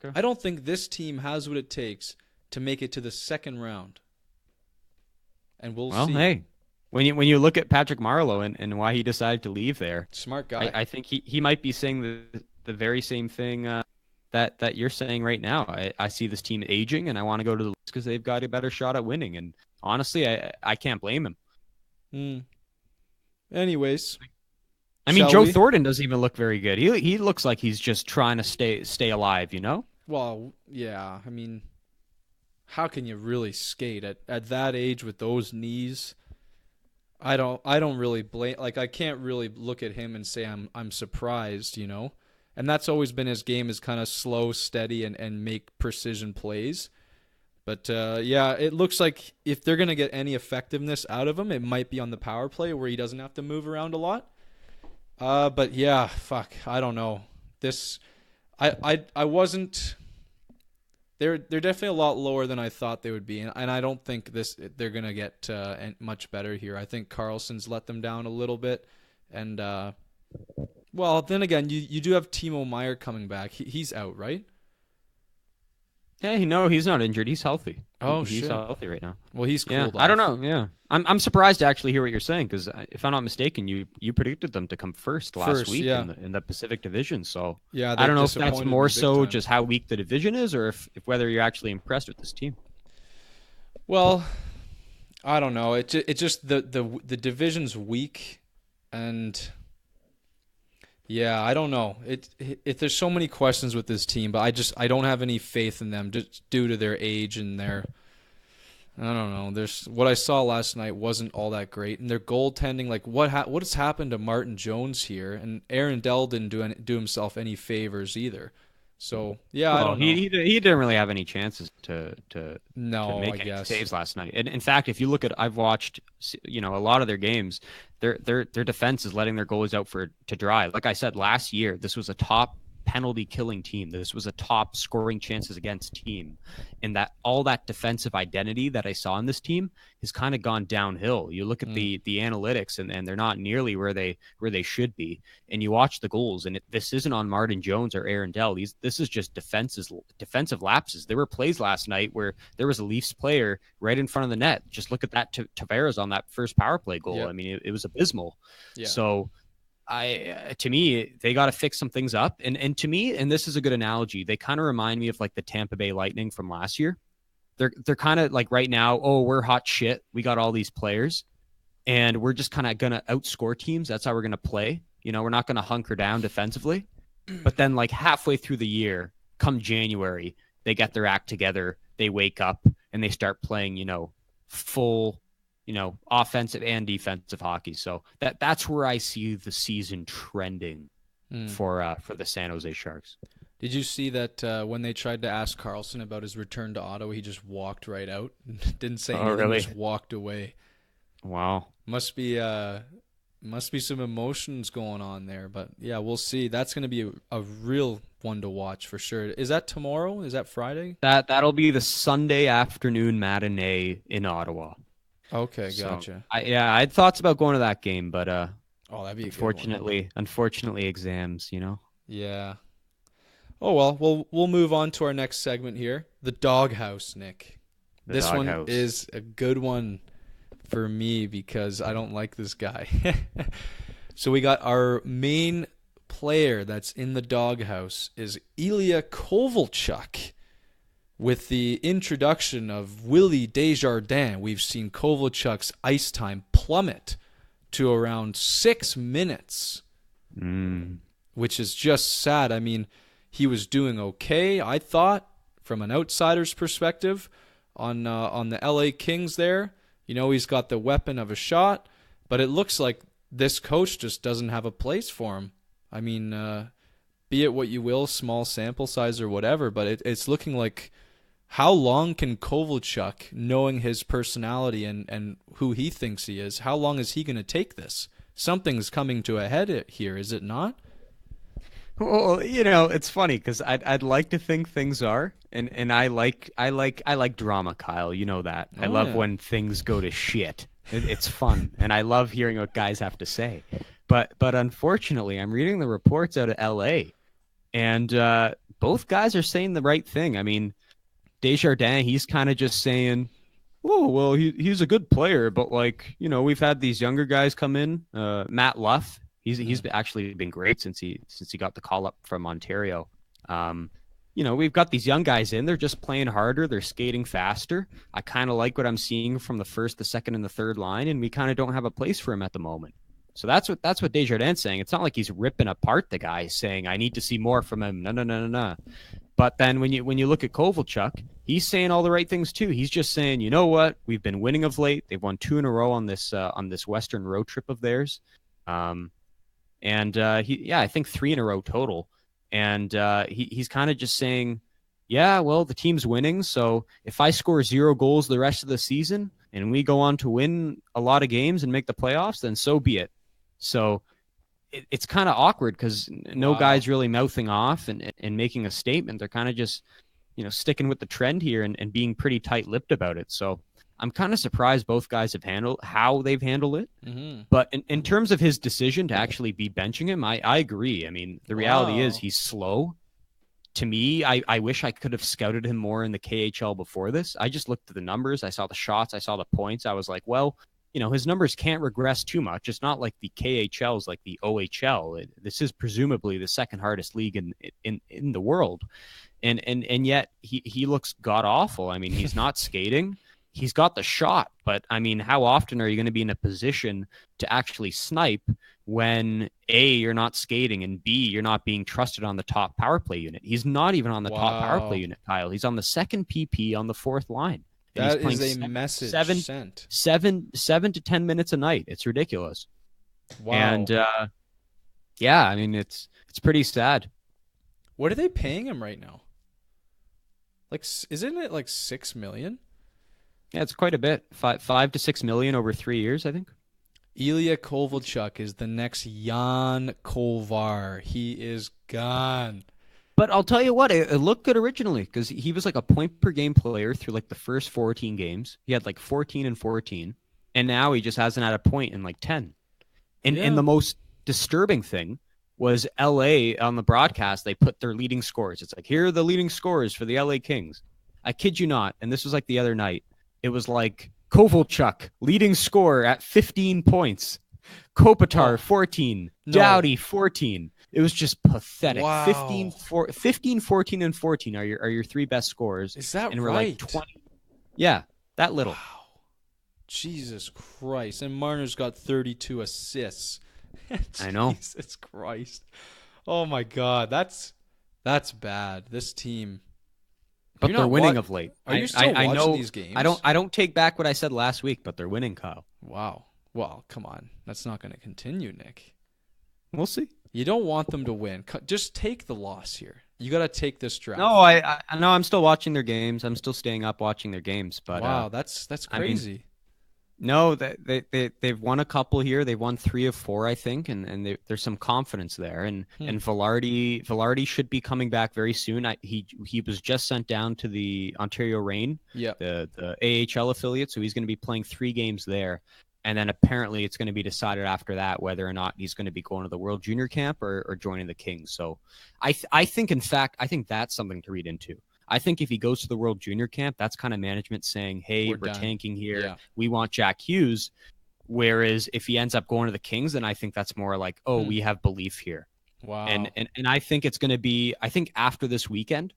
Okay. I don't think this team has what it takes to make it to the second round. And we'll see. Hey, when you look at Patrick Marleau and why he decided to leave there, Smart guy. I think he might be saying the very same thing that you're saying right now. I see this team aging, and I want to go to the Leafs because they've got a better shot at winning. And honestly, I can't blame him. Anyways. I mean, Shall Joe we? Thornton doesn't even look very good. He looks like he's just trying to stay alive, you know? Well, yeah. I mean, how can you really skate at that age with those knees? I don't really blame. Like, I can't really look at him and say I'm surprised, you know. And that's always been his game, is kind of slow, steady, and make precision plays. But yeah, it looks like if they're gonna get any effectiveness out of him, it might be on the power play where he doesn't have to move around a lot. But yeah, fuck, I don't know. I wasn't. They're definitely a lot lower than I thought they would be, and I don't think they're gonna get much better here. I think Karlsson's let them down a little bit, and well, then again, you do have Timo Meier coming back. He's out, right? Hey, no, he's not injured. He's healthy. Oh, he's shit. healthy right now. Well, he's Yeah, cooled I don't off. know. Yeah, I'm surprised to actually hear what you're saying because if I'm not mistaken, you predicted them to come first last week yeah. in the Pacific Division. So Yeah, I don't know if disappointed that's me more big so time. just how weak the division is, or if whether you're actually impressed with this team. Well, I don't know. It just the division's weak, and yeah, I don't know. There's so many questions with this team, but I don't have any faith in them just due to their age and their. I don't know. There's what I saw last night wasn't all that great, and their goaltending. Like what has happened to Martin Jones here, and Aaron Dell didn't do himself any favors either. So yeah, I don't know. He didn't really have any chances to make I any guess. saves last night. And in fact, if you look at, I've watched a lot of their games. Their defense is letting their goalies out to dry. Like I said last year, this was a top penalty killing team. This was a top scoring chances against team, and that all that defensive identity that I saw in this team has kind of gone downhill. You look at the analytics, and they're not nearly where they should be. And you watch the goals, and this isn't on Martin Jones or Aaron Dell. This is just defensive lapses. There were plays last night where there was a Leafs player right in front of the net. Just look at that Tavares on that first power play goal. Yep. I mean, it was abysmal. Yeah. So to me, they got to fix some things up. And to me, and this is a good analogy, they kind of remind me of like the Tampa Bay Lightning from last year. They're kind of like right now, oh, we're hot shit. We got all these players and we're just kind of going to outscore teams. That's how we're going to play. You know, we're not going to hunker down defensively. But then like halfway through the year, come January, they get their act together. They wake up and they start playing, full offensive and defensive hockey. So that's where I see the season trending for the San Jose Sharks. Did you see that when they tried to ask Karlsson about his return to Ottawa, he just walked right out, didn't say anything, really? just walked away. Wow. Must be Must be some emotions going on there, but yeah, we'll see. That's going to be a real one to watch for sure. Is that tomorrow? Is that Friday? That'll be the Sunday afternoon matinee in Ottawa. Okay, So, gotcha. I had thoughts about going to that game, but Oh, that'd be a good one. unfortunately, exams. Yeah. Oh well, we'll move on to our next segment here, the Dawg House, Nick. This Dawg one House. is a good one for me because I don't like this guy. So we got our main player that's in the Dawg House is Ilya Kovalchuk. With the introduction of Willie Desjardins, we've seen Kovalchuk's ice time plummet to around 6 minutes, which is just sad. I mean, he was doing okay, I thought, from an outsider's perspective on the LA Kings there. He's got the weapon of a shot, but it looks like this coach just doesn't have a place for him. I mean, be it what you will, small sample size or whatever, but it's looking like how long can Kovalchuk, knowing his personality and who he thinks he is, how long is he going to take this? Something's coming to a head here, is it not? Well, it's funny because I'd like to think things are, and I like drama, Kyle. You know that. I love when things go to shit. It's fun, and I love hearing what guys have to say. But unfortunately, I'm reading the reports out of L.A., and both guys are saying the right thing. I mean, Desjardins, he's kind of just saying, "Oh, well, he's a good player, but we've had these younger guys come in. Matt Luff, he's actually been great since he got the call up from Ontario. We've got these young guys in. They're just playing harder. They're skating faster. I kind of like what I'm seeing from the first, the second, and the third line, and we kind of don't have a place for him at the moment." So that's what Desjardins saying. It's not like he's ripping apart the guy, saying I need to see more from him. No. But then when you look at Kovalchuk, he's saying all the right things too. He's just saying, you know what? We've been winning of late. They've won 2 in a row on this Western road trip of theirs, I think 3 in a row total. And he's kind of just saying, yeah, well, the team's winning. So if I score 0 goals the rest of the season and we go on to win a lot of games and make the playoffs, then so be it. So it's kind of awkward because no guy's really mouthing off and making a statement. They're kind of just, sticking with the trend here and being pretty tight-lipped about it. So I'm kind of surprised both guys have handled how they've handled it. Mm-hmm. But in terms of his decision to actually be benching him, I agree. I mean, the reality is he's slow. To me, I wish I could have scouted him more in the KHL before this. I just looked at the numbers. I saw the shots. I saw the points. I was like, well, his numbers can't regress too much. It's not like the KHL is like the OHL. This is presumably the second hardest league in the world. And yet he looks god-awful. I mean, he's not skating. He's got the shot. But, I mean, how often are you going to be in a position to actually snipe when, A, you're not skating, and B, you're not being trusted on the top power play unit? He's not even on the top power play unit, Kyle. He's on the second PP on the fourth line. That is a message sent. 7 to 10 minutes a night. It's ridiculous. Wow. And I mean it's pretty sad. What are they paying him right now? Like, isn't it like $6 million? Yeah, it's quite a bit. 5 to 6 million over 3 years, I think. Ilya Kovalchuk is the next Jan Kovar. He is gone. But I'll tell you what, it looked good originally because he was like a point per game player through like the first 14 games. He had like 14 and 14, and now he just hasn't had a point in like 10. And the most disturbing thing was LA on the broadcast. They put their leading scores. It's like, here are the leading scores for the LA Kings. I kid you not. And this was like the other night. It was like Kovalchuk, leading scorer at 15 points. Kopitar, 14. No. Doughty, 14. It was just pathetic. Wow. 15, 14, and 14 are your 3 best scores. Is that and right? We're like 20. Yeah, that little. Wow. Jesus Christ. And Marner's got 32 assists. I know. Jesus Christ. Oh my God. That's bad. This team. But they're winning of late. Are you still watching these games? I don't take back what I said last week, but they're winning, Kyle. Wow. Well, come on. That's not going to continue, Nick. We'll see. You don't want them to win. Just take the loss here. You got to take this draft. No, I know. I'm still watching their games. I'm still staying up watching their games. But wow, that's crazy. No, they've won a couple here. They've won 3 of 4, I think, and there's some confidence there. And Velarde should be coming back very soon. He was just sent down to the Ontario Reign, Yeah. the AHL affiliate, so he's going to be playing 3 games there. And then apparently it's going to be decided after that whether or not he's going to be going to the World Junior Camp or joining the Kings. So I think, in fact, I think that's something to read into. I think if he goes to the World Junior Camp, that's kind of management saying, hey, we're done. tanking here. Yeah. We want Jack Hughes. Whereas if he ends up going to the Kings, then I think that's more like, oh, we have belief here. Wow. And I think it's going to be, I think after this weekend,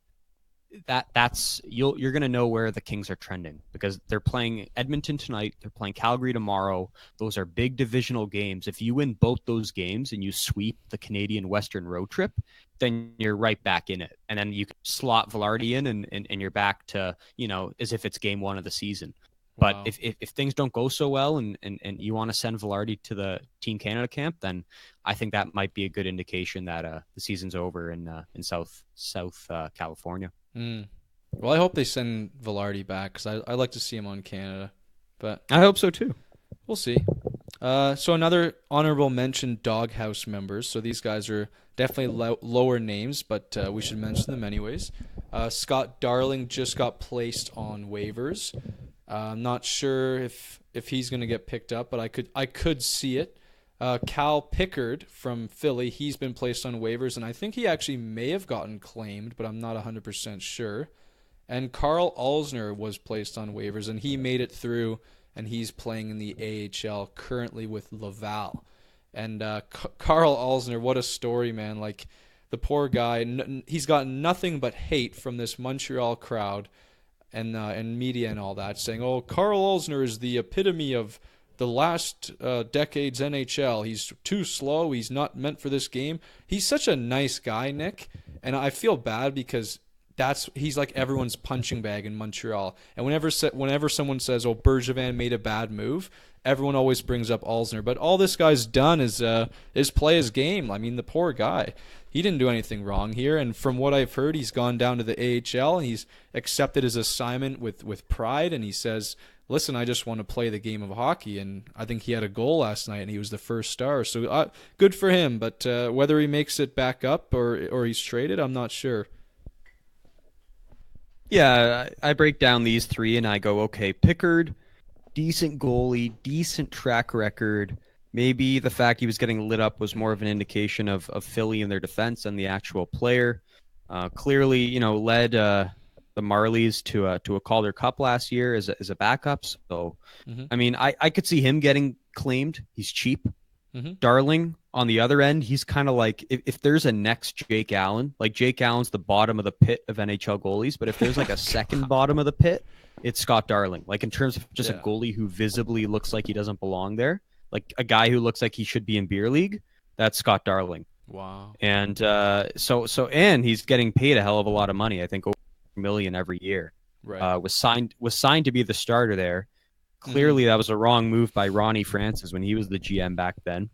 that's you're going to know where the Kings are trending, because they're playing Edmonton tonight, they're playing Calgary tomorrow. Those are big divisional games. If you win both those games and you sweep the Canadian Western road trip, then you're right back in it, and then you can slot Velarde in and you're back to, as if it's game 1 of the season. But Wow. if things don't go so well and you want to send Velarde to the Team Canada camp, then I think that might be a good indication that the season's over in South California. Well, I hope they send Velarde back, because I like to see him on Canada. But I hope so too. we'll see. So another honorable mention, Dawg House members. So these guys are definitely lower names, but we should mention them anyways. Scott Darling just got placed on waivers. I'm not sure if he's going to get picked up, but I could see it. Cal Pickard from Philly, he's been placed on waivers, and I think he actually may have gotten claimed, but I'm not 100% sure. And Carl Alsner was placed on waivers, and he made it through, and he's playing in the AHL currently with Laval. And Carl Alsner, what a story, man. Like, the poor guy, he's got nothing but hate from this Montreal crowd and media and all that, saying, oh, Carl Alsner is the epitome of the last decade's NHL. He's too slow. He's not meant for this game. He's such a nice guy, Nick, and I feel bad because he's like everyone's punching bag in Montreal. And whenever someone says, "Oh, Bergevin made a bad move," everyone always brings up Alsner. But all this guy's done is play his game. I mean, the poor guy. He didn't do anything wrong here, and from what I've heard, he's gone down to the AHL. And he's accepted his assignment with pride, and he says, listen, I just want to play the game of hockey, and I think he had a goal last night, and he was the first star. So good for him, but whether he makes it back up or he's traded, I'm not sure. Yeah, I break down these 3 and I go, okay, Pickard, decent goalie, decent track record. Maybe the fact he was getting lit up was more of an indication of Philly and their defense than the actual player. Clearly, led the Marlies to a Calder Cup last year as a backup. So, I mean, I could see him getting claimed. He's cheap. Darling, on the other end, he's kind of like, if there's a next Jake Allen, like Jake Allen's the bottom of the pit of NHL goalies, but if there's like a second bottom of the pit, it's Scott Darling. Like, in terms of just a goalie who visibly looks like he doesn't belong there, like a guy who looks like he should be in beer league, that's Scott Darling. Wow. And and he's getting paid a hell of a lot of money. I think over $1 million every year. Right. Was signed to be the starter there. Clearly, that was a wrong move by Ronnie Francis when he was the GM back then.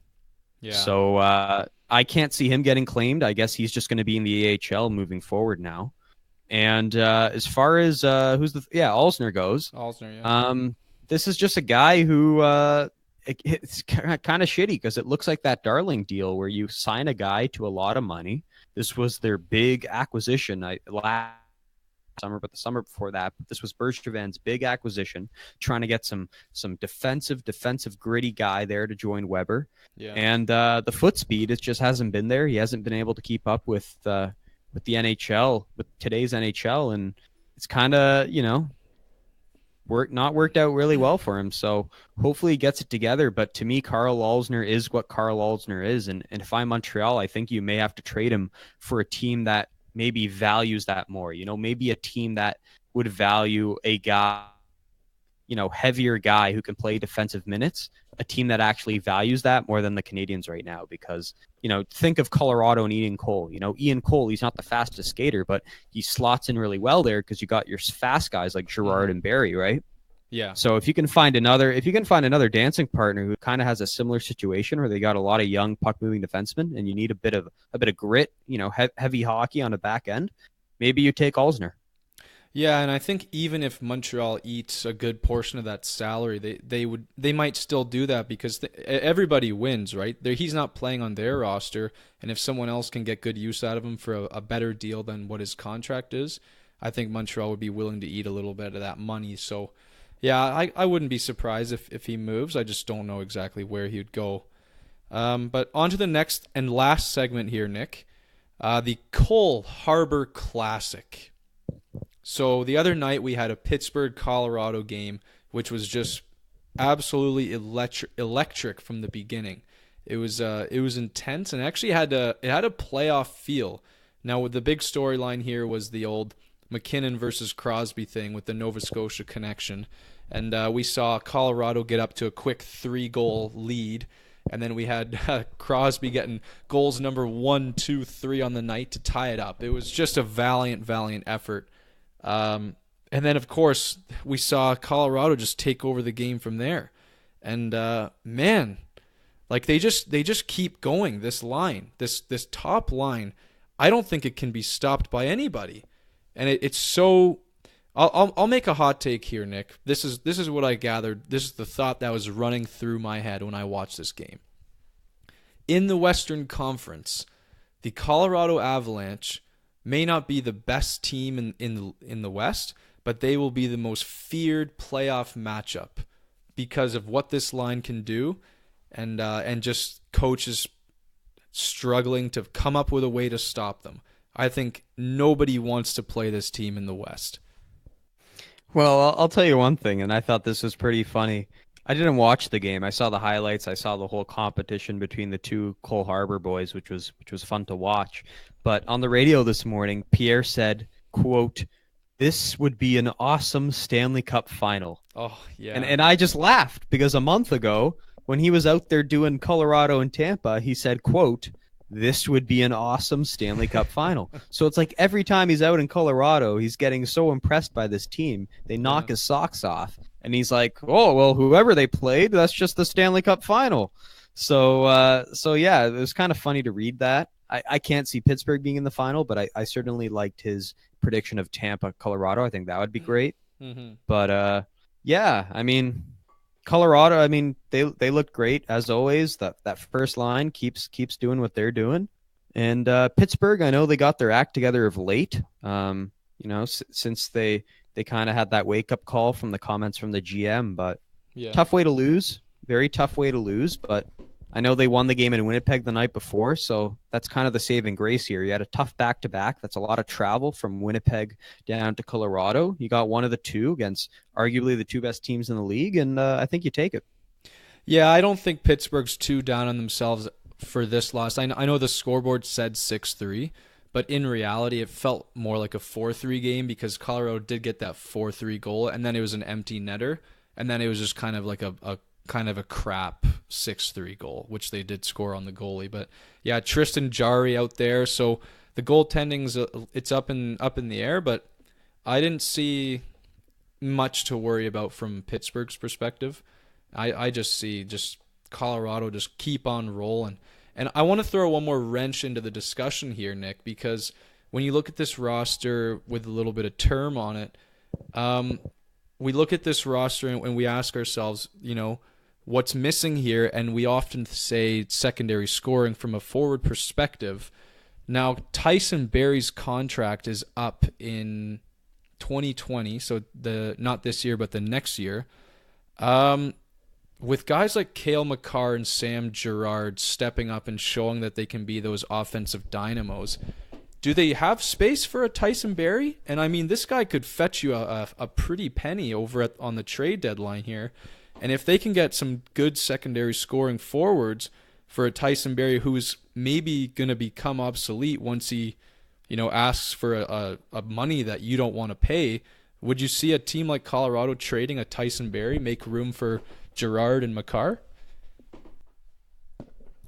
Yeah. So I can't see him getting claimed. I guess he's just going to be in the AHL moving forward now. And as far as Alsner goes, this is just a guy who it's kind of shitty, because it looks like that Darling deal where you sign a guy to a lot of money. This was their big acquisition last summer, but the summer before that. But this was Bergevin's big acquisition, trying to get some defensive gritty guy there to join Weber. Yeah. And the foot speed, it just hasn't been there. He hasn't been able to keep up with the NHL, with today's NHL, and it's kind of not worked out really well for him. So hopefully he gets it together. But to me, Carl Alsner is what Carl Alsner is, and if I'm Montreal, I think you may have to trade him for a team that maybe values that more. Maybe a team that would value a guy, heavier guy who can play defensive minutes, a team that actually values that more than the Canadians right now. Because, think of Colorado and Ian Cole. Ian Cole, he's not the fastest skater, but he slots in really well there because you got your fast guys like Girard and Barry, right? Yeah. So if you can find another dancing partner who kind of has a similar situation where they got a lot of young puck moving defensemen and you need a bit of grit, heavy hockey on the back end, maybe you take Alsner. Yeah, and I think even if Montreal eats a good portion of that salary, they might still do that because everybody wins, right? He's not playing on their roster, and if someone else can get good use out of him for a better deal than what his contract is, I think Montreal would be willing to eat a little bit of that money. So, yeah, I wouldn't be surprised if he moves. I just don't know exactly where he would go. But on to the next and last segment here, Nick. The Cole Harbour Classic. So the other night we had a Pittsburgh, Colorado game, which was just absolutely electric from the beginning. It was intense and actually it had a playoff feel. Now, with the big storyline here was the old McKinnon versus Crosby thing with the Nova Scotia connection, and we saw Colorado get up to a quick 3-goal lead, and then we had Crosby getting goals number 1, 2, 3 on the night to tie it up. It was just a valiant effort. And then, of course, we saw Colorado just take over the game from there. And, man, like they just keep going. This line, this top line, I don't think it can be stopped by anybody. And it's so, I'll make a hot take here, Nick. This is what I gathered. This is the thought that was running through my head when I watched this game. In the Western Conference, the Colorado Avalanche may not be the best team in the West, but they will be the most feared playoff matchup because of what this line can do, and just coaches struggling to come up with a way to stop them. I think nobody wants to play this team in the West. Well, I'll tell you one thing, and I thought this was pretty funny. I didn't watch the game. I saw the highlights. I saw the whole competition between the two Cole Harbour boys, which was fun to watch. But on the radio this morning, Pierre said, quote, "This would be an awesome Stanley Cup final." Oh, yeah. And I just laughed because a month ago, when he was out there doing Colorado and Tampa, he said, quote, "This would be an awesome Stanley Cup final." So it's like every time he's out in Colorado, he's getting so impressed by this team. They knock his socks off. And he's like, "Oh, well, whoever they played, that's just the Stanley Cup final." So yeah, it was kind of funny to read that. I can't see Pittsburgh being in the final, but I certainly liked his prediction of Tampa, Colorado. I think that would be great. Mm-hmm. But yeah, I mean, Colorado, I mean, they looked great as always. That first line keeps doing what they're doing. And Pittsburgh, I know they got their act together of late. Since they kind of had that wake-up call from the comments from the GM, but tough way to lose. Very tough way to lose, but I know they won the game in Winnipeg the night before, so that's kind of the saving grace here. You had a tough back-to-back. That's a lot of travel from Winnipeg down to Colorado. You got one of the two against arguably the two best teams in the league, and I think you take it. Yeah, I don't think Pittsburgh's too down on themselves for this loss. I know the scoreboard said 6-3, but in reality, it felt more like a 4-3 game because Colorado did get that 4-3 goal, and then it was an empty netter, and then it was just kind of like a crap 6-3 goal, which they did score on the goalie. But yeah, Tristan Jarry out there, so the goaltending's it's up in the air, but I didn't see much to worry about from Pittsburgh's perspective. I just see Colorado just keep on rolling. And I want to throw one more wrench into the discussion here, Nick, because when you look at this roster with a little bit of term on it, we look at this roster and we ask ourselves, what's missing here? And we often say secondary scoring from a forward perspective. Now, Tyson Barrie's contract is up in 2020, so not this year, but the next year. With guys like Cale Makar and Sam Girard stepping up and showing that they can be those offensive dynamos, do they have space for a Tyson Barrie? And I mean, this guy could fetch you a pretty penny over on the trade deadline here. And if they can get some good secondary scoring forwards for a Tyson Barrie who's maybe going to become obsolete once he, asks for a money that you don't want to pay, would you see a team like Colorado trading a Tyson Barrie, make room for Girard and Makar?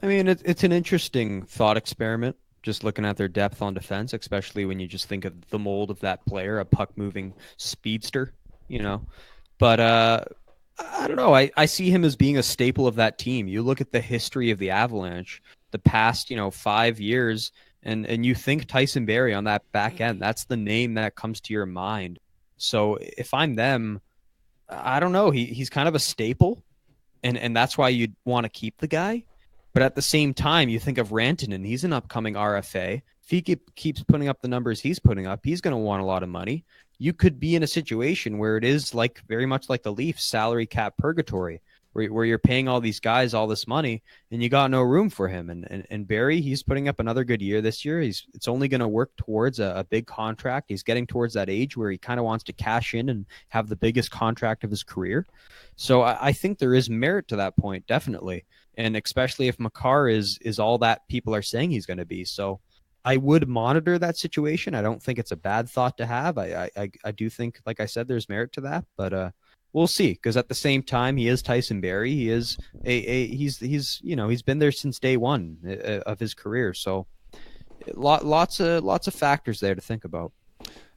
I mean, it's an interesting thought experiment, just looking at their depth on defense, especially when you just think of the mold of that player, a puck-moving speedster, But I don't know. I see him as being a staple of that team. You look at the history of the Avalanche, the past, 5 years, and you think Tyson Barrie on that back end. That's the name that comes to your mind So if I'm them, I don't know. He's kind of a staple, and that's why you'd want to keep the guy. But at the same time, you think of Rantanen. He's an upcoming RFA. If he keeps putting up the numbers he's putting up, he's going to want a lot of money. You could be in a situation where it is like very much like the Leafs salary cap purgatory, where you're paying all these guys all this money and you got no room for him. And Barry, he's putting up another good year this year. It's only going to work towards a big contract. He's getting towards that age where he kind of wants to cash in and have the biggest contract of his career. So I think there is merit to that point, definitely. And especially if Makar is all that people are saying he's going to be. So I would monitor that situation. I don't think it's a bad thought to have. I do think, like I said, there's merit to that, but we'll see. Because at the same time, he is Tyson Barrie. He is he's been there since day one of his career. So lots of factors there to think about.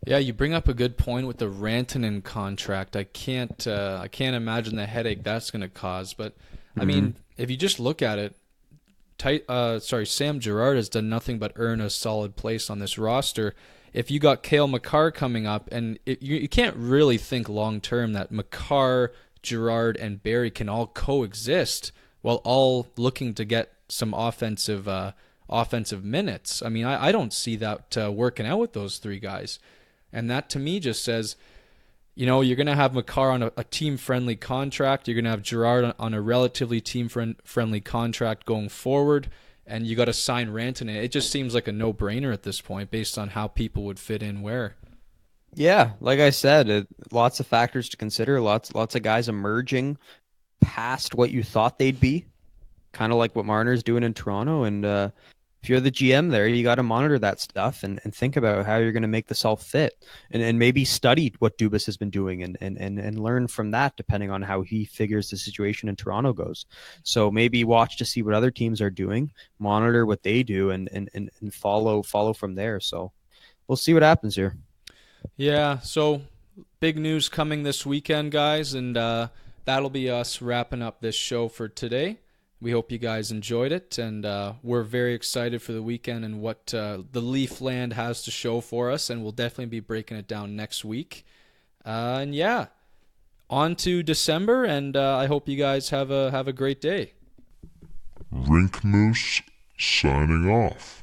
Yeah, you bring up a good point with the Rantanen contract. I can't imagine the headache that's going to cause. But I mean, if you just look at it, Sam Girard has done nothing but earn a solid place on this roster. If you got Cale Makar coming up, and you can't really think long term that Makar, Girard, and Barrie can all coexist while all looking to get some offensive minutes. I mean, I don't see that working out with those three guys. And that to me just says, you're going to have Makar on a team-friendly contract. You're going to have Girard on a relatively team-friendly contract going forward. And you got to sign Rantanen. It just seems like a no-brainer at this point based on how people would fit in where. Yeah, like I said, lots of factors to consider. Lots of guys emerging past what you thought they'd be. Kind of like what Marner's doing in Toronto. And if you're the GM there, you got to monitor that stuff and think about how you're going to make this all fit, and maybe study what Dubas has been doing and learn from that, depending on how he figures the situation in Toronto goes. So maybe watch to see what other teams are doing, monitor what they do, and follow from there. So we'll see what happens here. Yeah, so big news coming this weekend, guys, and that'll be us wrapping up this show for today. We hope you guys enjoyed it, and we're very excited for the weekend and what the Leaf Land has to show for us, and we'll definitely be breaking it down next week. And yeah, on to December, and I hope you guys have a great day. Rink Moose signing off.